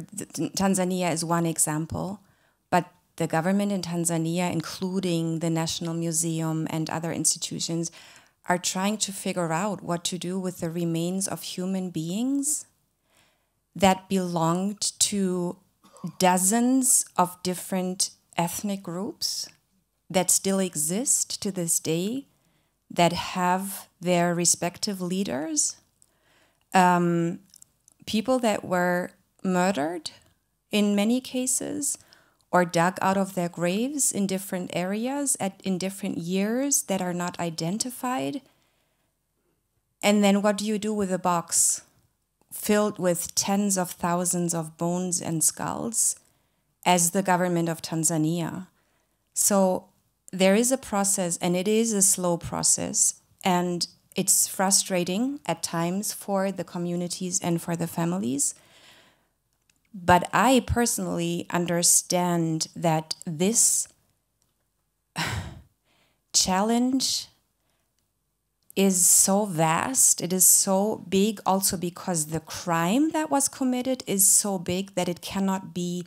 Tanzania is one example, but the government in Tanzania, including the National Museum and other institutions, are trying to figure out what to do with the remains of human beings that belonged to dozens of different ethnic groups that still exist to this day, that have their respective leaders. People that were murdered in many cases, or dug out of their graves in different areas in different years that are not identified. And then what do you do with a box filled with tens of thousands of bones and skulls as the government of Tanzania? So there is a process, and it is a slow process, and it's frustrating at times for the communities and for the families. But I personally understand that this challenge is so vast, it is so big, also because the crime that was committed is so big that it cannot be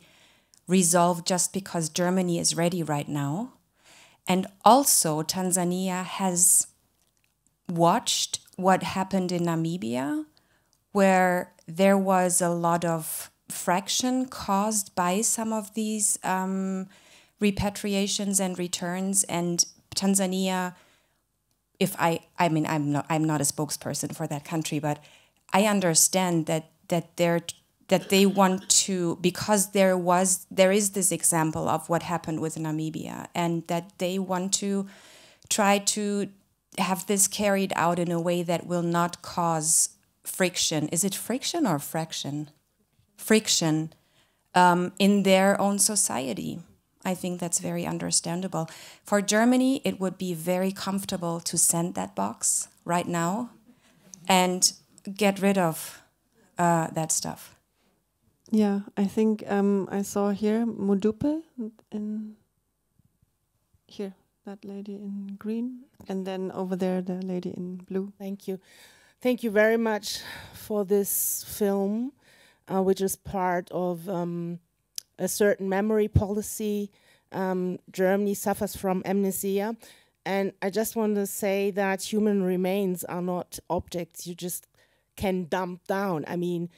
resolved just because Germany is ready right now. And also Tanzania has watched what happened in Namibia, where there was a lot of friction caused by some of these repatriations and returns, and Tanzania, I'm not a spokesperson for that country, but I understand that they want to, because there is this example of what happened with Namibia, and that they want to try to have this carried out in a way that will not cause friction. Is it friction or fraction? Friction in their own society. I think that's very understandable. For Germany, it would be very comfortable to send that box right now and get rid of that stuff. Yeah, I think I saw here Mudupe in here, that lady in green, and then over there the lady in blue. Thank you. Thank you very much for this film, which is part of a certain memory policy. Germany suffers from amnesia. And I just want to say that human remains are not objects you just can dump down. I mean,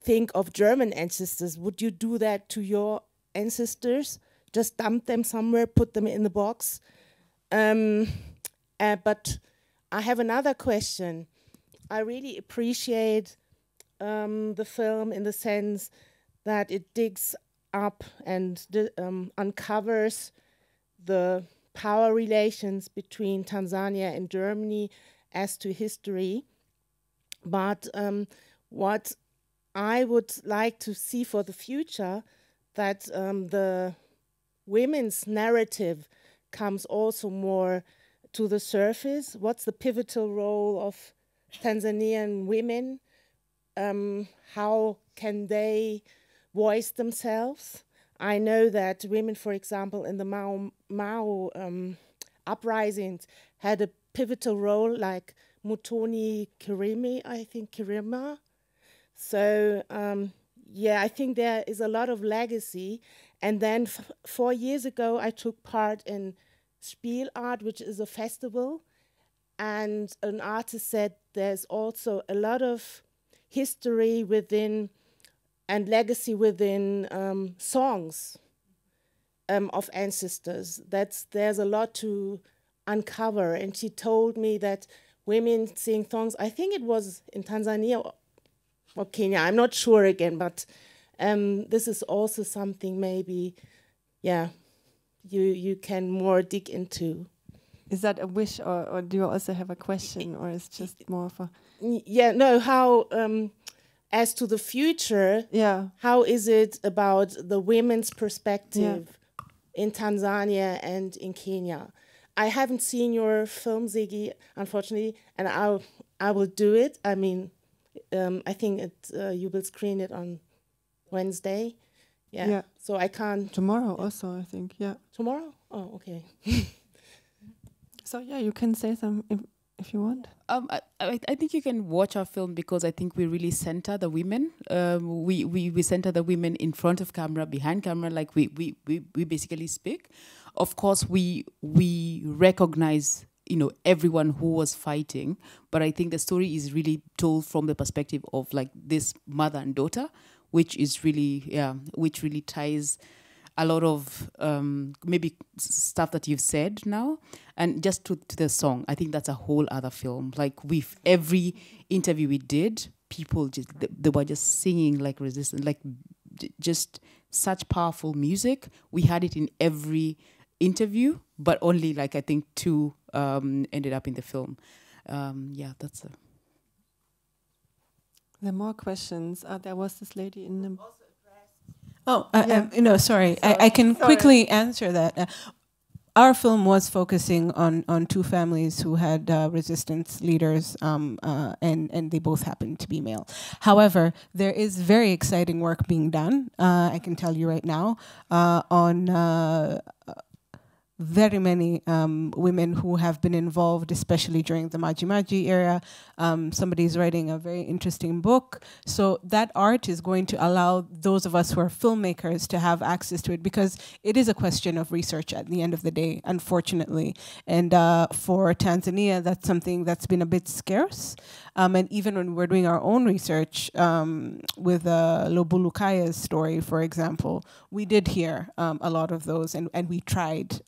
think of German ancestors. Would you do that to your ancestors? Just dump them somewhere, put them in the box? But I have another question. I really appreciate the film in the sense that it digs up and uncovers the power relations between Tanzania and Germany as to history. But what I would like to see for the future, that the women's narrative comes also more to the surface. What's the pivotal role of Tanzanian women? How can they voice themselves? I know that women, for example, in the Mao uprisings had a pivotal role, like Mutoni Kirima. So yeah, I think there is a lot of legacy. And then 4 years ago, I took part in Spiel Art, which is a festival. And an artist said there's also a lot of history within and legacy within songs of ancestors. There's a lot to uncover. And she told me that women sing songs, I think it was in Tanzania or Kenya, I'm not sure again, but this is also something maybe, yeah, you can more dig into. Is that a wish, or do you also have a question, or is just more of a... Yeah, no, how, as to the future, yeah, how is it about the women's perspective in Tanzania and in Kenya? I haven't seen your film, Ziggy, unfortunately, and I will do it. I mean, I think you will screen it on Wednesday. Yeah. So I can't... Tomorrow also, I think, yeah. Tomorrow? Oh, okay. So yeah, you can say some if you want. I think you can watch our film because I think we really center the women. We center the women in front of camera, behind camera, like we basically speak. Of course, we recognize, you know, everyone who was fighting, but I think the story is really told from the perspective of like this mother and daughter, which really ties a lot of maybe stuff that you've said now, and just to the song. I think that's a whole other film. Like with every interview we did, people they were just singing like resistance, like just such powerful music. We had it in every interview, but only like I think 2 ended up in the film. Yeah, that's a... There are more questions. There was this lady in the... Oh, no, sorry. I can quickly answer that. Our film was focusing on two families who had resistance leaders, and they both happened to be male. However, there is very exciting work being done, I can tell you right now, on very many women who have been involved, especially during the Maji Maji era. Somebody's writing a very interesting book. So that art is going to allow those of us who are filmmakers to have access to it, because it is a question of research at the end of the day, unfortunately. And for Tanzania, that's something that's been a bit scarce. And even when we're doing our own research with Lobulu Kaya's story, for example, we did hear a lot of those, and we tried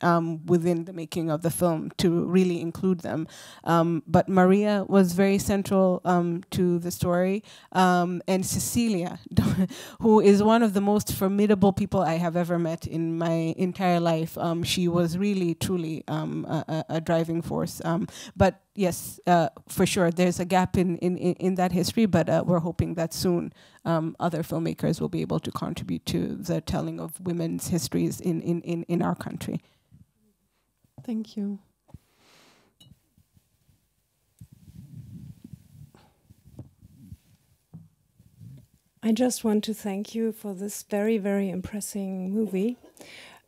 within the making of the film to really include them. But Maria was very central to the story, and Cecilia, who is one of the most formidable people I have ever met in my entire life. She was really, truly a driving force. But yes, for sure, there's a gap in that history, but we're hoping that soon other filmmakers will be able to contribute to the telling of women's histories in our country. Thank you. I just want to thank you for this very, very impressive movie.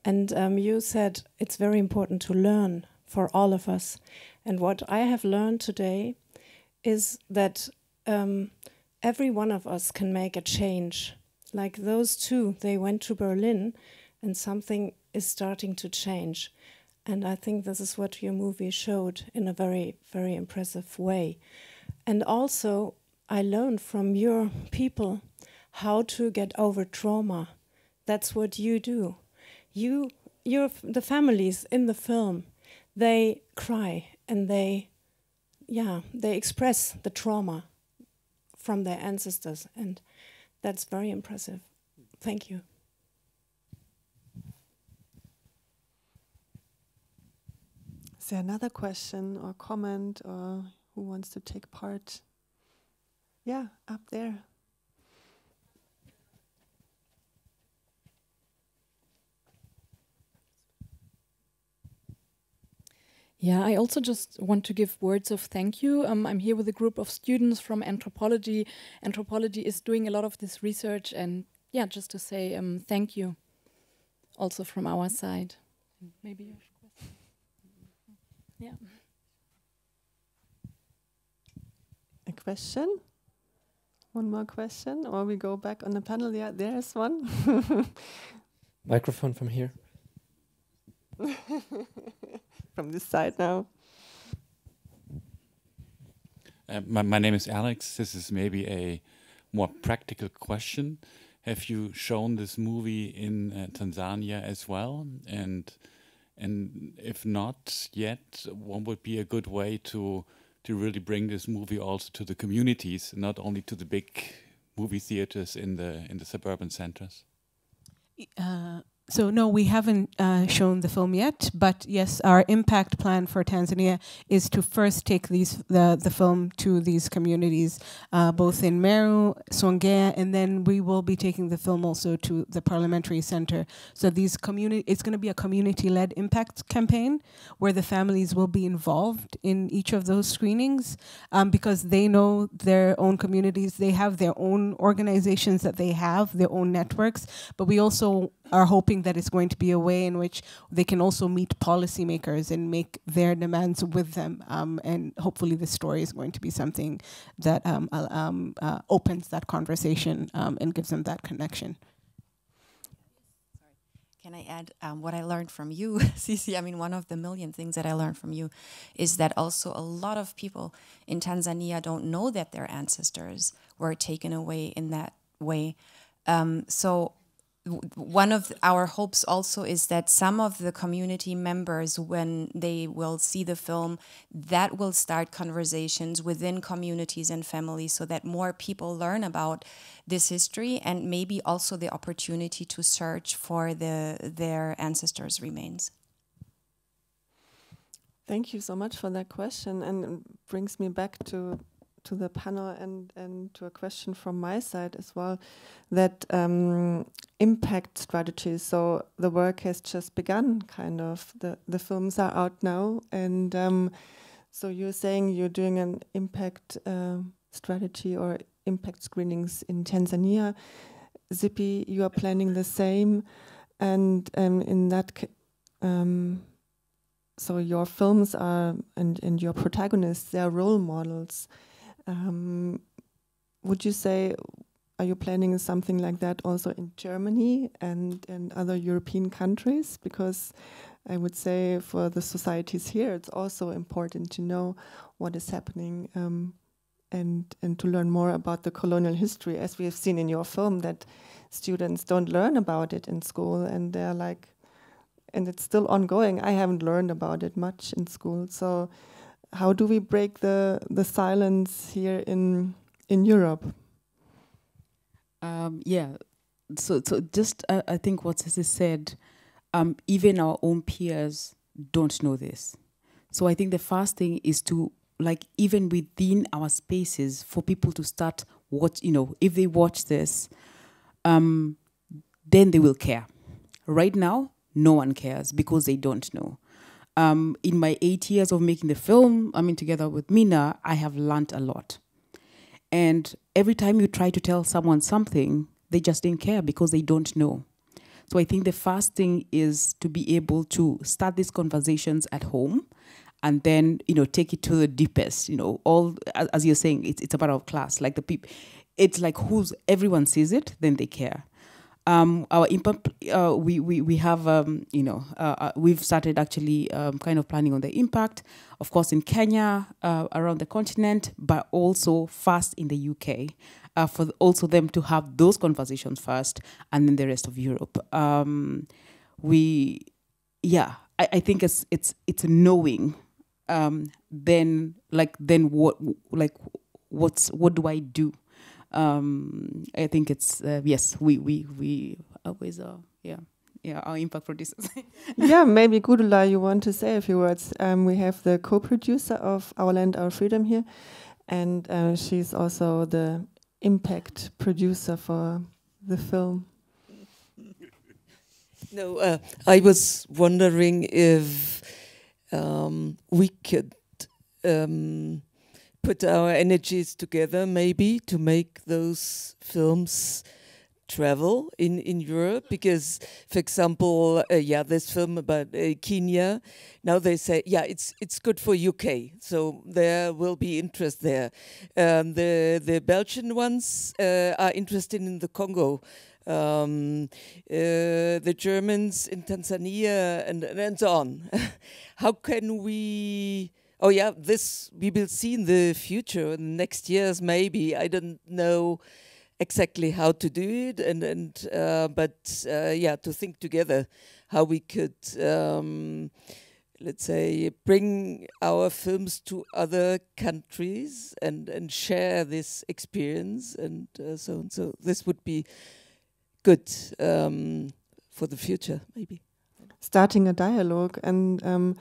And you said it's very important to learn for all of us. And what I have learned today is that every one of us can make a change. Like those two, they went to Berlin and something is starting to change. And I think this is what your movie showed in a very, very impressive way. And also, I learned from your people how to get over trauma. That's what you do. The families in the film, they cry and they express the trauma from their ancestors, and that's very impressive. Thank you. Is there another question or comment, or who wants to take part? Yeah, up there. Yeah, I also just want to give words of thank you. I'm here with a group of students from anthropology. Anthropology is doing a lot of this research, and yeah, just to say thank you also from our side. Maybe you have a question. Yeah. A question? One more question, or we go back on the panel? Yeah, there's one. Microphone from here. From this side now. My name is Alex. This is maybe a more practical question. Have you shown this movie in Tanzania as well? And if not yet, what would be a good way to really bring this movie also to the communities, not only to the big movie theaters in the suburban centers? So no, we haven't shown the film yet, but yes, our impact plan for Tanzania is to first take the film to these communities, both in Meru, Songea, and then we will be taking the film also to the parliamentary center. So it's going to be a community-led impact campaign where the families will be involved in each of those screenings, because they know their own communities, they have their own organizations that they have, their own networks, but we also are hoping that it's going to be a way in which they can also meet policymakers and make their demands with them. And hopefully the story is going to be something that opens that conversation and gives them that connection. Can I add what I learned from you, Cici? I mean, one of the million things that I learned from you is that also a lot of people in Tanzania don't know that their ancestors were taken away in that way. So one of our hopes also is that some of the community members, when they will see the film, that will start conversations within communities and families so that more people learn about this history, and maybe also the opportunity to search for their ancestors' remains. Thank you so much for that question, and it brings me back to to the panel and to a question from my side as well, that impact strategies. So the work has just begun, kind of. The films are out now, and so you're saying you're doing an impact strategy or impact screenings in Tanzania. Zippy, you are planning the same, and in that. So your films are, and your protagonists, they are role models. Would you say, are you planning something like that also in Germany and in other European countries? Because I would say for the societies here, it's also important to know what is happening and to learn more about the colonial history, as we have seen in your film, that students don't learn about it in school, and they're like, and it's still ongoing. I haven't learned about it much in school. So how do we break the silence here in Europe? So just I think what Sissy said, even our own peers don't know this. So I think the first thing is to, like, even within our spaces, for people to start watch, if they watch this, then they will care. Right now, no one cares because they don't know. In my 8 years of making the film, together with Mina, I have learned a lot. And every time you try to tell someone something, they just didn't care because they don't know. So I think the first thing is to be able to start these conversations at home, and then, take it to the deepest, all, as you're saying, it's a matter of class. Like the people, it's like everyone sees it, then they care. Our impact, we have, we've started actually kind of planning on the impact, of course, in Kenya, around the continent, but also first in the UK, for also them to have those conversations first, and then the rest of Europe. I think it's knowing. Then what do I do? I think it's yes, we always are our impact producers. Yeah, maybe Gudula, you want to say a few words. We have the co-producer of Our Land, Our Freedom here, and she's also the impact producer for the film. No, I was wondering if we could put our energies together, maybe, to make those films travel in Europe, because, for example, this film about Kenya, now they say, it's good for UK, so there will be interest there. The Belgian ones are interested in the Congo. The Germans in Tanzania, and so on. How can we... Oh yeah, this we will see in the future, in the next years maybe. I don't know exactly how to do it, but to think together how we could, let's say, bring our films to other countries and share this experience and so on. So this would be good for the future, maybe. Starting a dialogue and.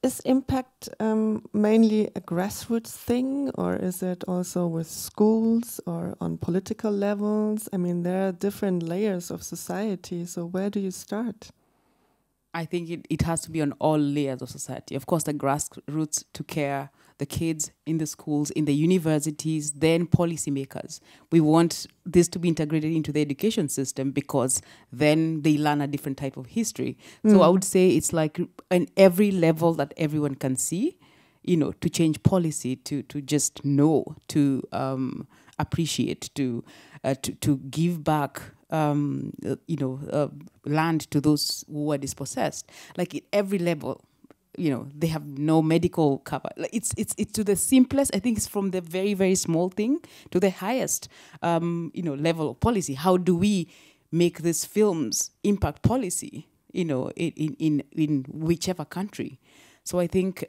Is impact mainly a grassroots thing, or is it also with schools or on political levels? I mean, there are different layers of society, so where do you start? I think it has to be on all layers of society. Of course, the grassroots to care, the kids in the schools, in the universities, then policymakers. We want this to be integrated into the education system because then they learn a different type of history. So I would say it's like in every level that everyone can see, to change policy, to just know, to appreciate, to give back, land to those who are dispossessed. Like at every level. They have no medical cover. Like it's to the simplest. I think it's from the very, very small thing to the highest, level of policy. How do we make these films impact policy? In whichever country. So I think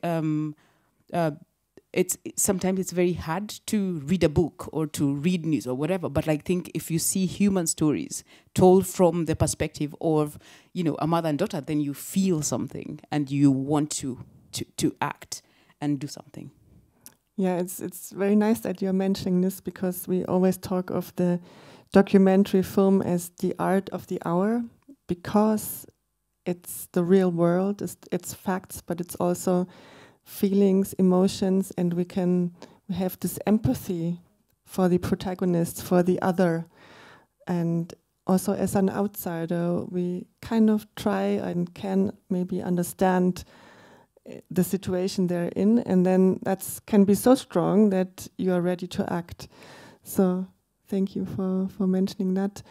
sometimes it's very hard to read a book or to read news or whatever. But I think if you see human stories told from the perspective of, a mother and daughter, then you feel something and you want to act and do something. Yeah, it's very nice that you're mentioning this, because we always talk of the documentary film as the art of the hour, because it's the real world, it's facts, but it's also feelings, emotions, and we have this empathy for the protagonist, for the other. And also as an outsider, we kind of try and can maybe understand the situation they're in, and then that can be so strong that you are ready to act. So thank you for mentioning that.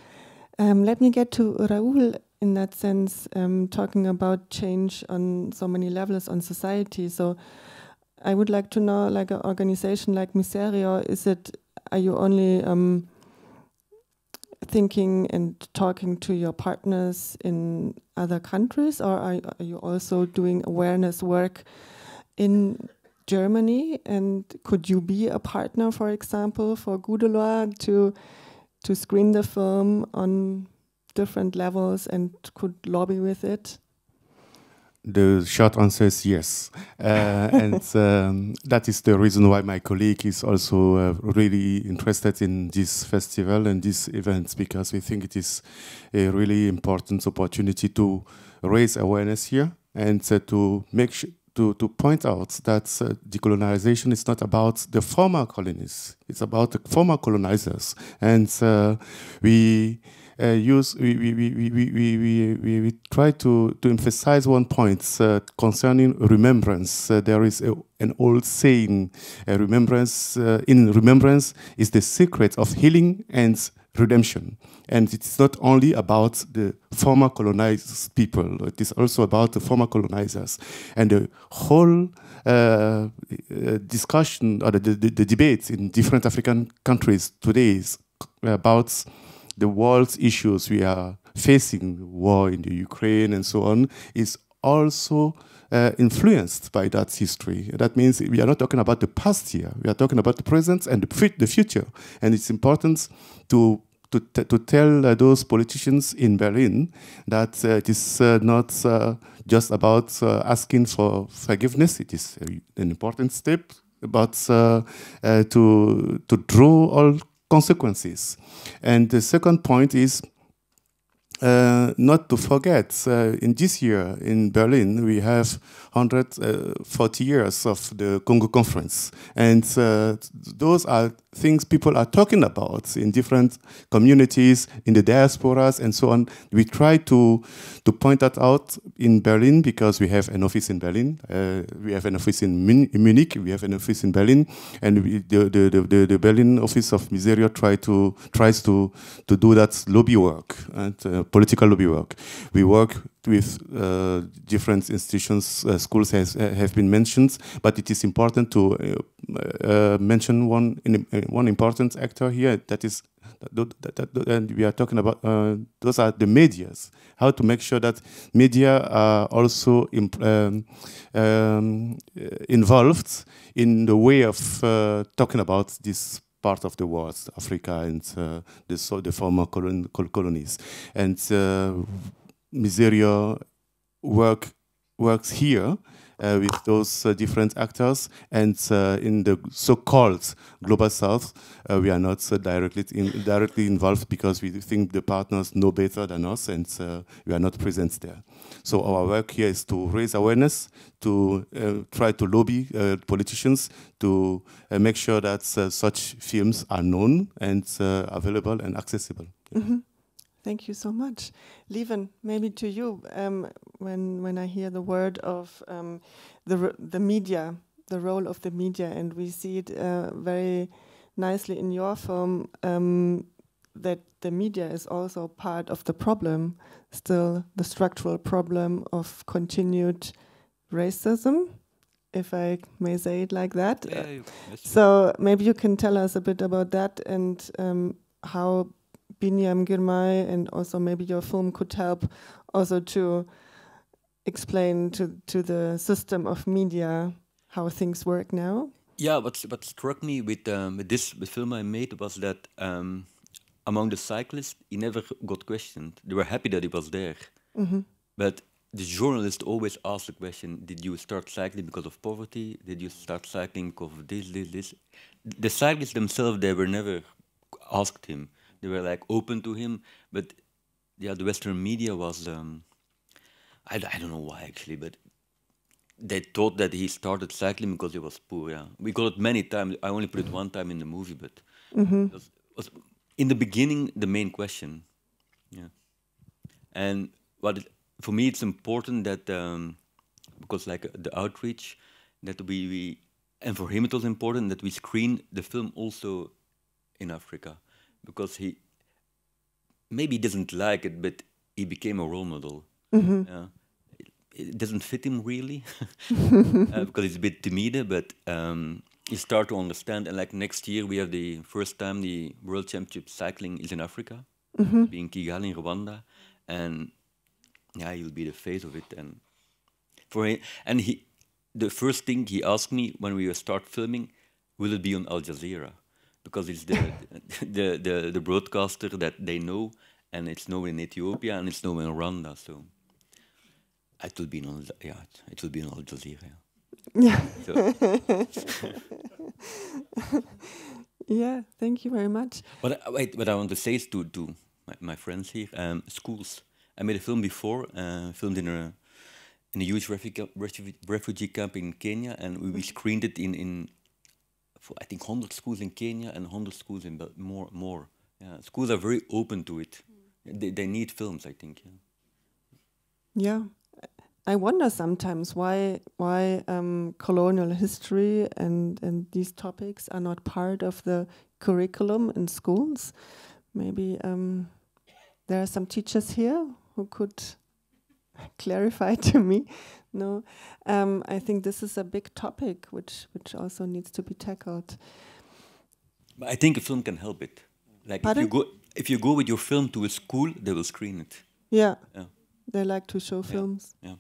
Let me get to Raoul in that sense, talking about change on so many levels on society. So I would like to know, like an organization like Miserio, are you only thinking and talking to your partners in other countries, or are you also doing awareness work in Germany? And could you be a partner, for example, for Goudeloi to screen the film on different levels and could lobby with it? The short answer is yes. And that is the reason why my colleague is also really interested in this festival and these events, because we think it is a really important opportunity to raise awareness here and to make sure to point out that decolonization is not about the former colonies, it's about the former colonizers. And we try to emphasize one point concerning remembrance. There is an old saying, remembrance is the secret of healing and redemption. And it's not only about the former colonized people, it is also about the former colonizers. And the whole discussion or the debates in different African countries today is about the world's issues we are facing, war in the Ukraine and so on, is also influenced by that history. That means we are not talking about the past here, we are talking about the present and the future. And it's important to tell those politicians in Berlin that it is not just about asking for forgiveness. It is an important step, but to draw all consequences. And the second point is not to forget, in this year in Berlin, we have 140 years of the Congo Conference. And those are things people are talking about in different communities, in the diasporas and so on. We try to point that out in Berlin because we have an office in Berlin. We have an office in Munich. We have an office in Berlin. And the Berlin office of Miserio tries to do that lobby work and political lobby work. We work with different institutions, schools have been mentioned, but it is important to mention one important actor here. That is, and we are talking about those are the medias. How to make sure that media are also involved in the way of talking about this part of the world, Africa and the former colonies. And Miserio works here with those different actors, and in the so-called Global South, we are not directly involved because we think the partners know better than us, and we are not present there. So our work here is to raise awareness, to try to lobby politicians to make sure that such films are known and available and accessible. Mm-hmm. Thank you so much. Lieven, maybe to you, when I hear the word of the media, the role of the media, and we see it very nicely in your film, that the media is also part of the problem, still the structural problem of continued racism, if I may say it like that. Yeah, so maybe you can tell us a bit about that and how Binyam Girmay and also maybe your film could help also to explain to the system of media how things work now. Yeah, what struck me with this film I made was that among the cyclists, he never got questioned. They were happy that he was there. Mm-hmm. But the journalist always asks the question, did you start cycling because of poverty? Did you start cycling because of this? The cyclists themselves, they were never asked him. They were like open to him, but yeah, the Western media was, I don't know why actually, but they thought that he started cycling because he was poor, yeah. We got it many times. I only put it one time in the movie, but it was in the beginning the main question. Yeah. And for me it's important that, because like the outreach, that we and for him it was important that we screen the film also in Africa, because maybe he doesn't like it, but he became a role model. It doesn't fit him really, because he's a bit timid, but he started to understand. And like next year, we have the first time the World Championship cycling is in Africa, being Kigali in Rwanda, and yeah, he'll be the face of it. And for him, and the first thing he asked me when we start filming, will it be on Al Jazeera? Because it's the broadcaster that they know, and it's known in Ethiopia and it's known in Rwanda, so. It will be on, it will be on Al Jazeera. Yeah. So. Yeah, thank you very much. But what I want to say is to my friends here, schools. I made a film before, filmed in a huge refugee camp in Kenya, and we screened it in for I think 100 schools in Kenya and 100 schools in more. Yeah, schools are very open to it. They need films, I think. Yeah. I wonder sometimes why colonial history and these topics are not part of the curriculum in schools. Maybe there are some teachers here who could clarify to me. No, I think this is a big topic which also needs to be tackled. But I think a film can help it. Like if you go with your film to a school, they will screen it. Yeah. They like to show films. Yeah.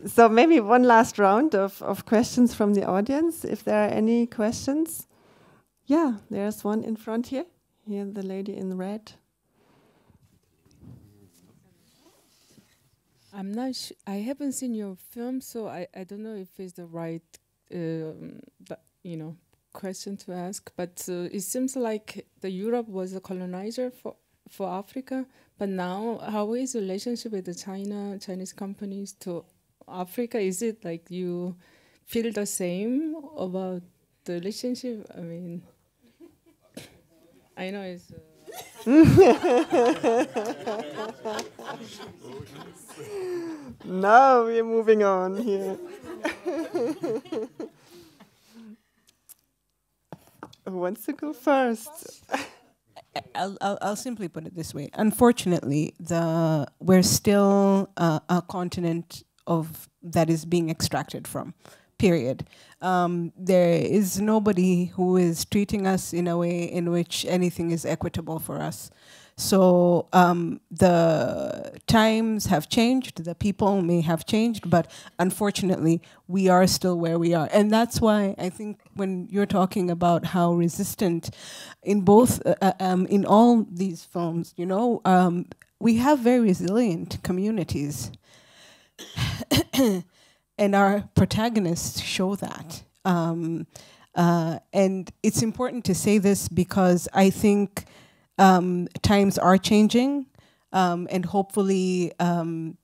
So maybe one last round of questions from the audience, if there are any questions. Yeah, there's one in front here. Here, the lady in red. I'm not I haven't seen your film, so I don't know if it's the right question to ask. But it seems like Europe was a colonizer for Africa. But now, how is the relationship with the Chinese companies to Africa? Is it like you feel the same about the relationship? I mean, I know it's... Now we're moving on here. Who wants to go first? I'll simply put it this way. Unfortunately, we're still a continent that is being extracted from. Period. There is nobody who is treating us in a way in which anything is equitable for us. So the times have changed, the people may have changed, but unfortunately, we are still where we are. And that's why I think when you're talking about how resistant in both, in all these films, we have very resilient communities. And our protagonists show that. And it's important to say this because I think times are changing, and hopefully, the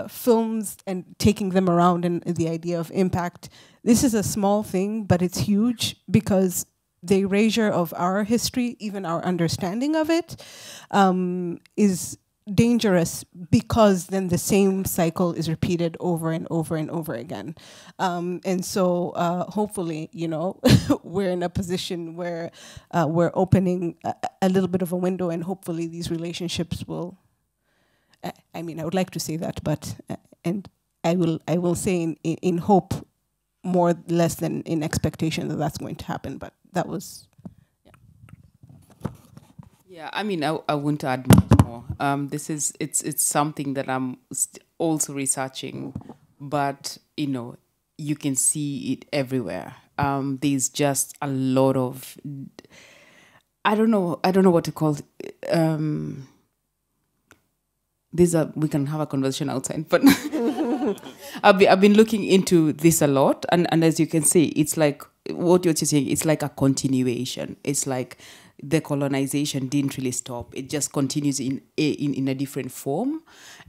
films and taking them around and the idea of impact. This is a small thing, but it's huge because the erasure of our history, even our understanding of it, is dangerous because then the same cycle is repeated over and over and over again. And so hopefully, we're in a position where we're opening a little bit of a window, and hopefully these relationships will, I would like to say that, but, and I will say in hope more less than in expectation that that's going to happen, but that was... Yeah, I wouldn't add much more. It's something that I'm also researching, but you can see it everywhere. There's just a lot of, I don't know what to call it. we can have a conversation outside, but I've been looking into this a lot, and as you can see, it's like what you're saying. It's like a continuation. It's like the colonization didn't really stop. It just continues in a different form,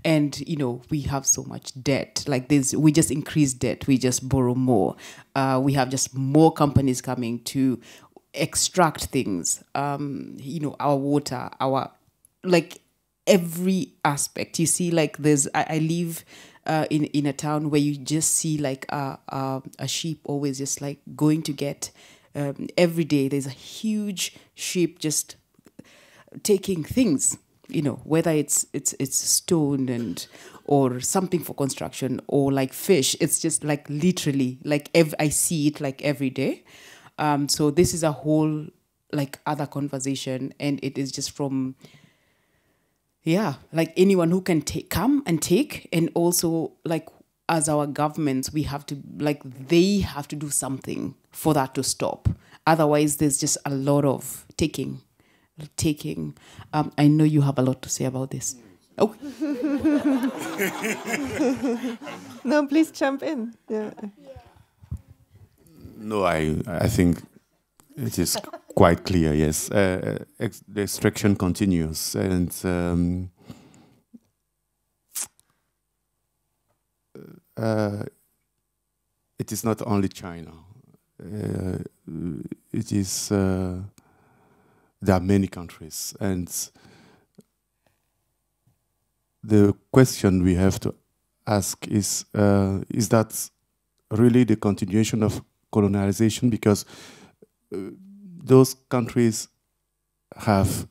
and we have so much debt. Like this, we just increase debt. We just borrow more. We have just more companies coming to extract things. Our water, our every aspect. You see, like I live in a town where you just see like a sheep always just like going to get every day. There's a huge sheep just taking things, whether it's stone or something for construction or like fish. It's just like literally like I see it like every day. So this is a whole like other conversation, and it is just from like anyone who can come and take, and also like as our governments, we have to they have to do something for that to stop. Otherwise, there's just a lot of taking. I know you have a lot to say about this. Oh. No, please jump in. Yeah. No, I think it is quite clear, yes. The extraction continues, and it is not only China. It is there are many countries, and the question we have to ask is that really the continuation of colonialization? Because those countries have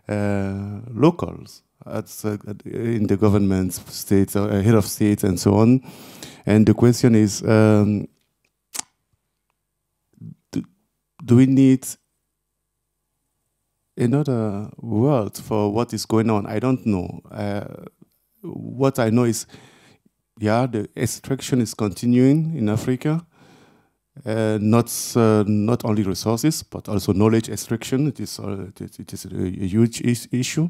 locals in the government, states, head of states, and so on. And the question is, do we need another world for what is going on? I don't know. What I know is, the extraction is continuing in Africa. Not only resources, but also knowledge extraction. It is a huge issue,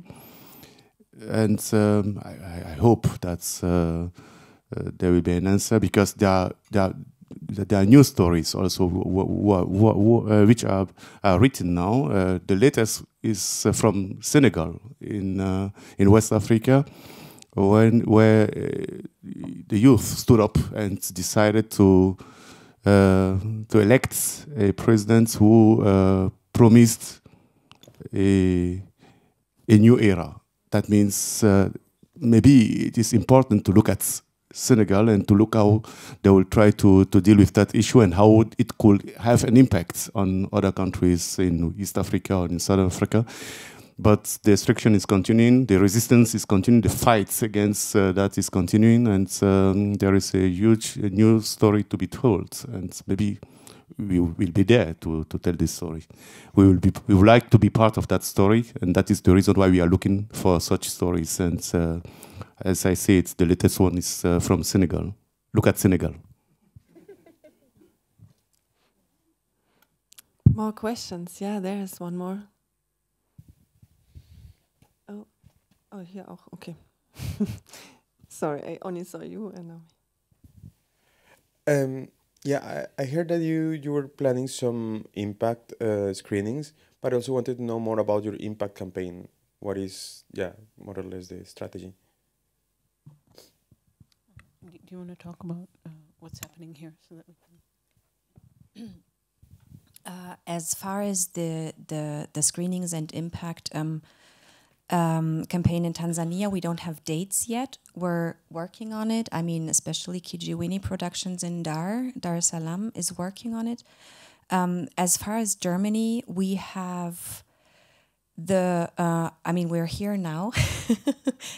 and I hope that there will be an answer, because there are new stories also which are written now. The latest is from Senegal in West Africa, where the youth stood up and decided to elect a president who promised a new era. That means maybe it is important to look at Senegal and to look how they will try to deal with that issue, and how it could have an impact on other countries in East Africa or in Southern Africa. But the extraction is continuing, the resistance is continuing, the fight against that is continuing, and there is a huge new story to be told, and maybe we will be there to tell this story. We would like to be part of that story, and that is the reason why we are looking for such stories. And as I said, the latest one is from Senegal. Look at Senegal. More questions? Yeah, there is one more. Oh, here auch. Okay. Sorry, I only saw you and now. Yeah, I heard that you were planning some impact screenings, but I also wanted to know more about your impact campaign. What is, more or less the strategy? Do you want to talk about what's happening here? So that we can as far as the screenings and impact campaign in Tanzania, we don't have dates yet. We're working on it. I mean, especially Kijiweni Productions in Dar es Salaam is working on it. As far as Germany, we have we're here now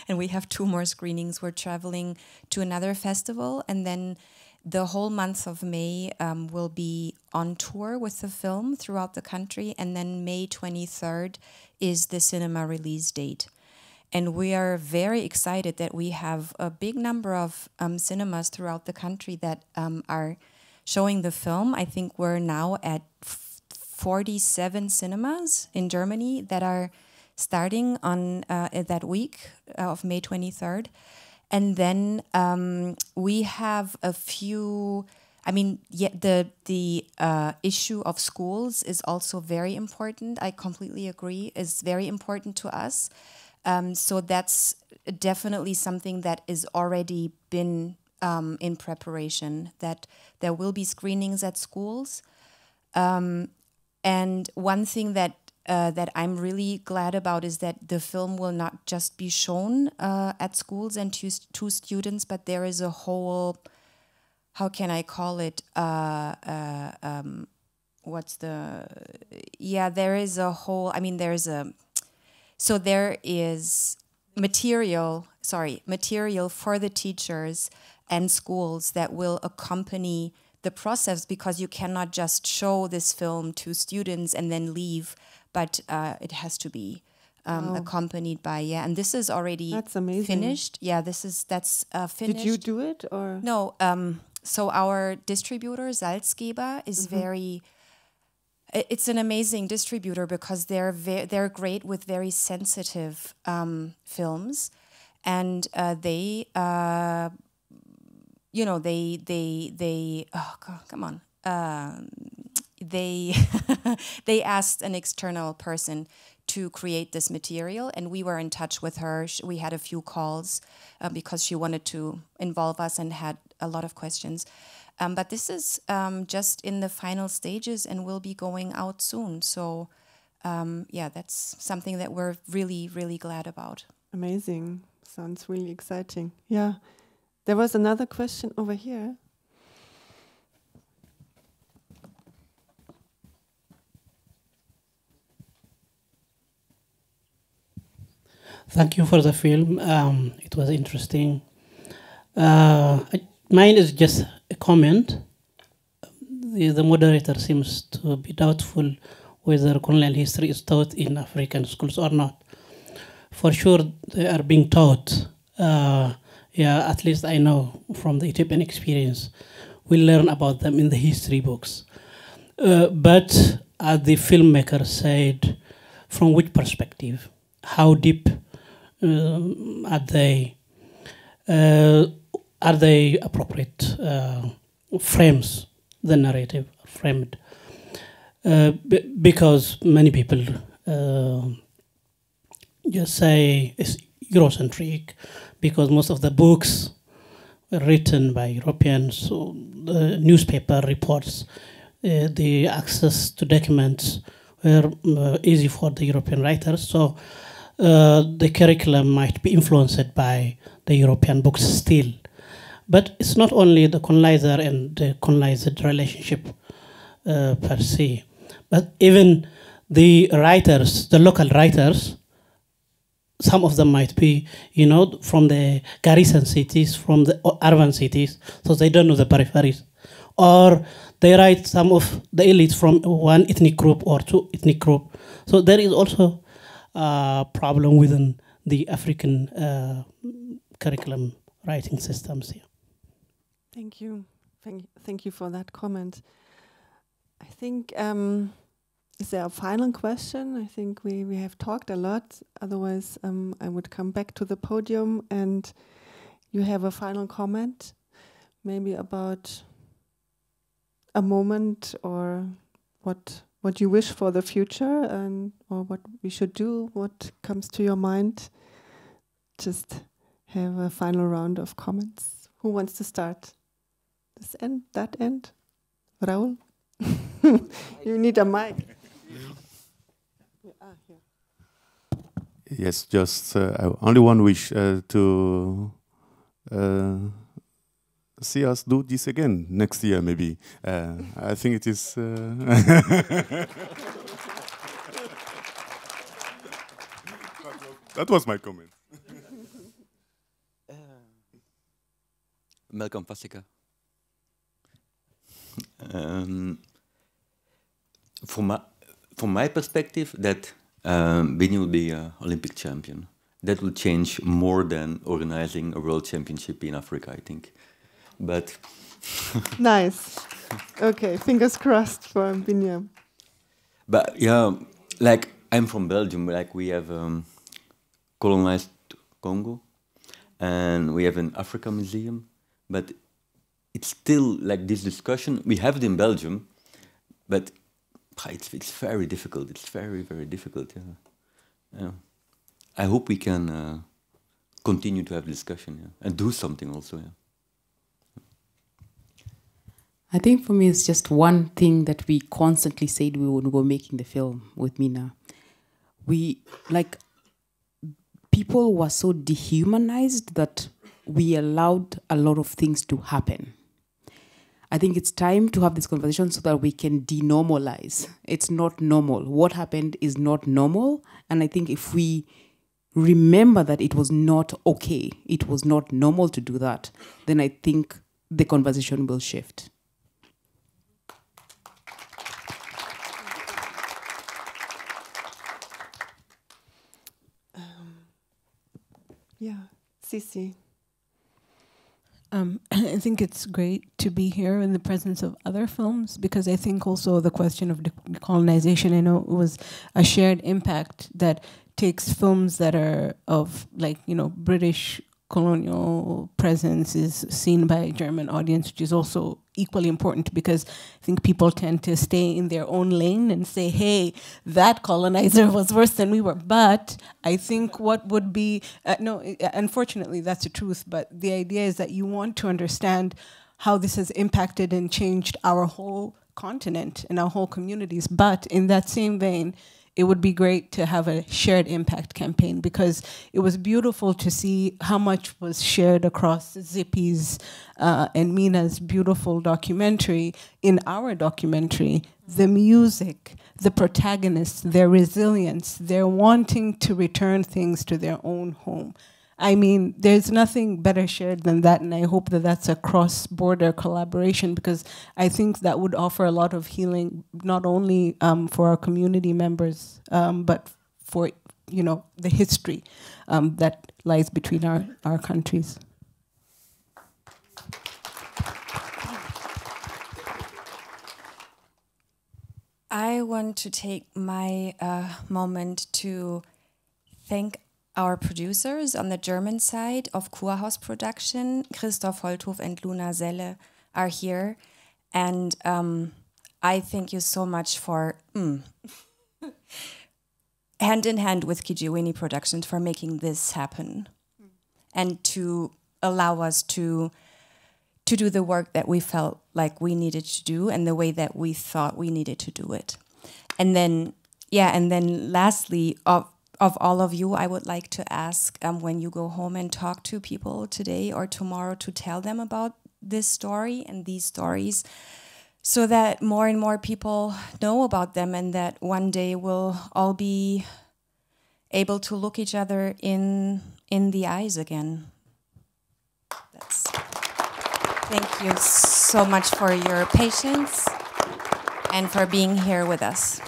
and we have 2 more screenings. We're traveling to another festival, and then the whole month of May will be on tour with the film throughout the country, and then May 23rd is the cinema release date. And we are very excited that we have a big number of cinemas throughout the country that are showing the film. I think we're now at 47 cinemas in Germany that are starting on that week of May 23rd. And then we have a few. I mean, the issue of schools is also very important. I completely agree. Is very important to us. So that's definitely something that is already been in preparation. That there will be screenings at schools. And one thing that I'm really glad about is that the film will not just be shown at schools and to students, but there is a whole, how can I call it? There is a whole, I mean, so there is material for the teachers and schools that will accompany the process, because you cannot just show this film to students and then leave, but it has to be accompanied by, and this is already finished. Yeah, that's finished. Did you do it or? No, so our distributor, Salzgeber, is it's an amazing distributor because they're great with very sensitive films, and they they asked an external person to create this material, and we were in touch with her. We had a few calls because she wanted to involve us and had a lot of questions. But this is just in the final stages and will be going out soon. So that's something that we're really, really glad about. Amazing. Sounds really exciting. Yeah. There was another question over here. Thank you for the film. It was interesting. Mine is just a comment. The moderator seems to be doubtful whether colonial history is taught in African schools or not. For sure, they are being taught. At least I know from the Ethiopian experience. We learn about them in the history books. But as the filmmaker said, from which perspective? How deep are they? Are they appropriate frames, the narrative framed? Because many people just say it's Eurocentric, because most of the books were written by Europeans, so the newspaper reports, the access to documents were easy for the European writers, so the curriculum might be influenced by the European books still. But it's not only the colonizer and the colonized relationship per se, but even the writers, the local writers, some of them might be, from the garrison cities, from the urban cities, so they don't know the peripheries. Or they write some of the elites from one ethnic group or two ethnic group. So there is also a problem within the African curriculum writing systems here. Thank you. Thank you for that comment. I think, is there a final question? I think we have talked a lot. Otherwise, I would come back to the podium and you have a final comment, maybe about a moment or what you wish for the future and or what we should do, what comes to your mind. Just have a final round of comments. Who wants to start? This end, that end? Raul? You need a mic. Yes, just I only one wish to see us do this again next year, maybe. I think it is. That was my comment. Malcolm Pasika. From my perspective, that Benin will be an Olympic champion. That will change more than organizing a world championship in Africa, I think. But nice. Okay, fingers crossed for Binyam. But yeah, like I'm from Belgium. Like we have colonized Congo, and we have an Africa museum, but it's still like this discussion. We have it in Belgium, but it's very difficult. It's very, very difficult. Yeah. I hope we can continue to have discussion, and do something also. Yeah. I think for me, it's just one thing that we constantly said we would go making the film with Mina. People were so dehumanized that we allowed a lot of things to happen. I think it's time to have this conversation so that we can denormalize. It's not normal. What happened is not normal. And I think if we remember that it was not okay, it was not normal to do that, then I think the conversation will shift. Yeah, Sisi. I think it's great to be here in the presence of other films, because I think also the question of decolonization, I know it was a shared impact that takes films that are of, like, British colonial presence is seen by a German audience, which is also equally important, because I think people tend to stay in their own lane and say, hey, that colonizer was worse than we were. But I think what would be, unfortunately, that's the truth, but the idea is that you want to understand how this has impacted and changed our whole continent and our whole communities. But in that same vein, it would be great to have a shared impact campaign, because it was beautiful to see how much was shared across Zippy's and Mina's beautiful documentary. In our documentary, the music, the protagonists, their resilience, their wanting to return things to their own home. I mean, there's nothing better shared than that, and I hope that that's a cross-border collaboration, because I think that would offer a lot of healing, not only for our community members, but for the history that lies between our countries. I want to take my moment to thank our producers on the German side of Kurhaus Production. Christoph Holthof and Luna Selle are here. And I thank you so much for hand in hand with Kijiweni Productions for making this happen and to allow us to do the work that we felt like we needed to do and the way that we thought we needed to do it. And then, lastly, of all of you, I would like to ask when you go home and talk to people today or tomorrow to tell them about this story and these stories, so that more and more people know about them, and that one day we'll all be able to look each other in the eyes again. Thank you so much for your patience and for being here with us.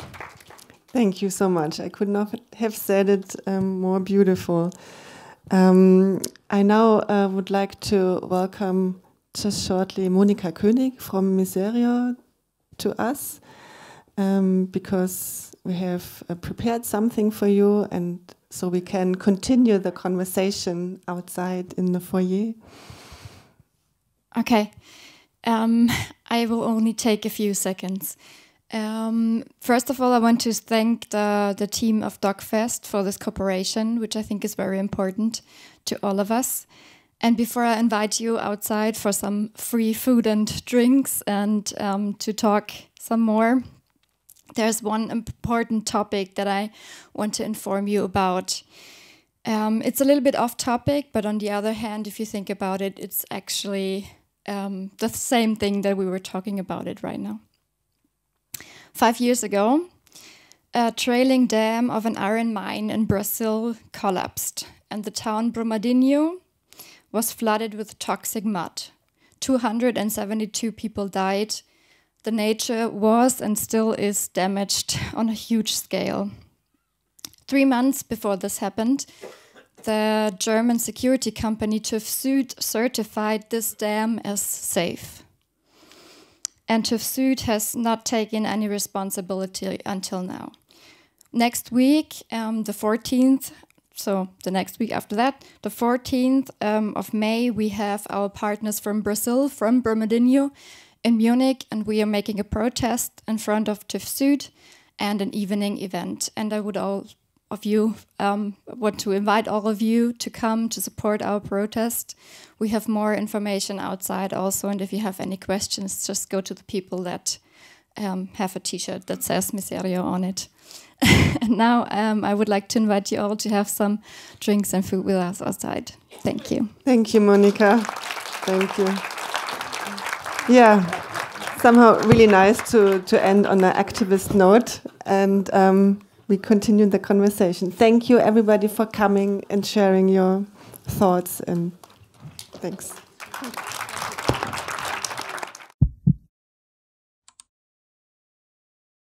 Thank you so much. I could not have said it more beautiful. I now would like to welcome just shortly Monika König from Miserio to us, because we have prepared something for you, and so we can continue the conversation outside in the foyer. Okay. I will only take a few seconds. First of all, I want to thank the team of DOK.fest for this cooperation, which I think is very important to all of us. And before I invite you outside for some free food and drinks and to talk some more, there's one important topic that I want to inform you about. It's a little bit off topic, but on the other hand, if you think about it, it's actually the same thing that we were talking about it right now. 5 years ago, a trailing dam of an iron mine in Brazil collapsed, and the town Brumadinho was flooded with toxic mud. 272 people died. The nature was and still is damaged on a huge scale. 3 months before this happened, the German security company TÜV certified this dam as safe. And TÜV has not taken any responsibility until now. Next week, the 14th, so the next week after that, the 14th of May, we have our partners from Brazil, from Brumadinho in Munich, and we are making a protest in front of TÜV Süd and an evening event. And I would all of you want to invite all of you to come to support our protest. We have more information outside also, and if you have any questions, just go to the people that have a t-shirt that says Miserio on it. And now I would like to invite you all to have some drinks and food with us outside. Thank you. Thank you, Monica. Thank you. Yeah, somehow really nice to end on an activist note, and we continue the conversation. Thank you, everybody, for coming and sharing your thoughts, and thanks.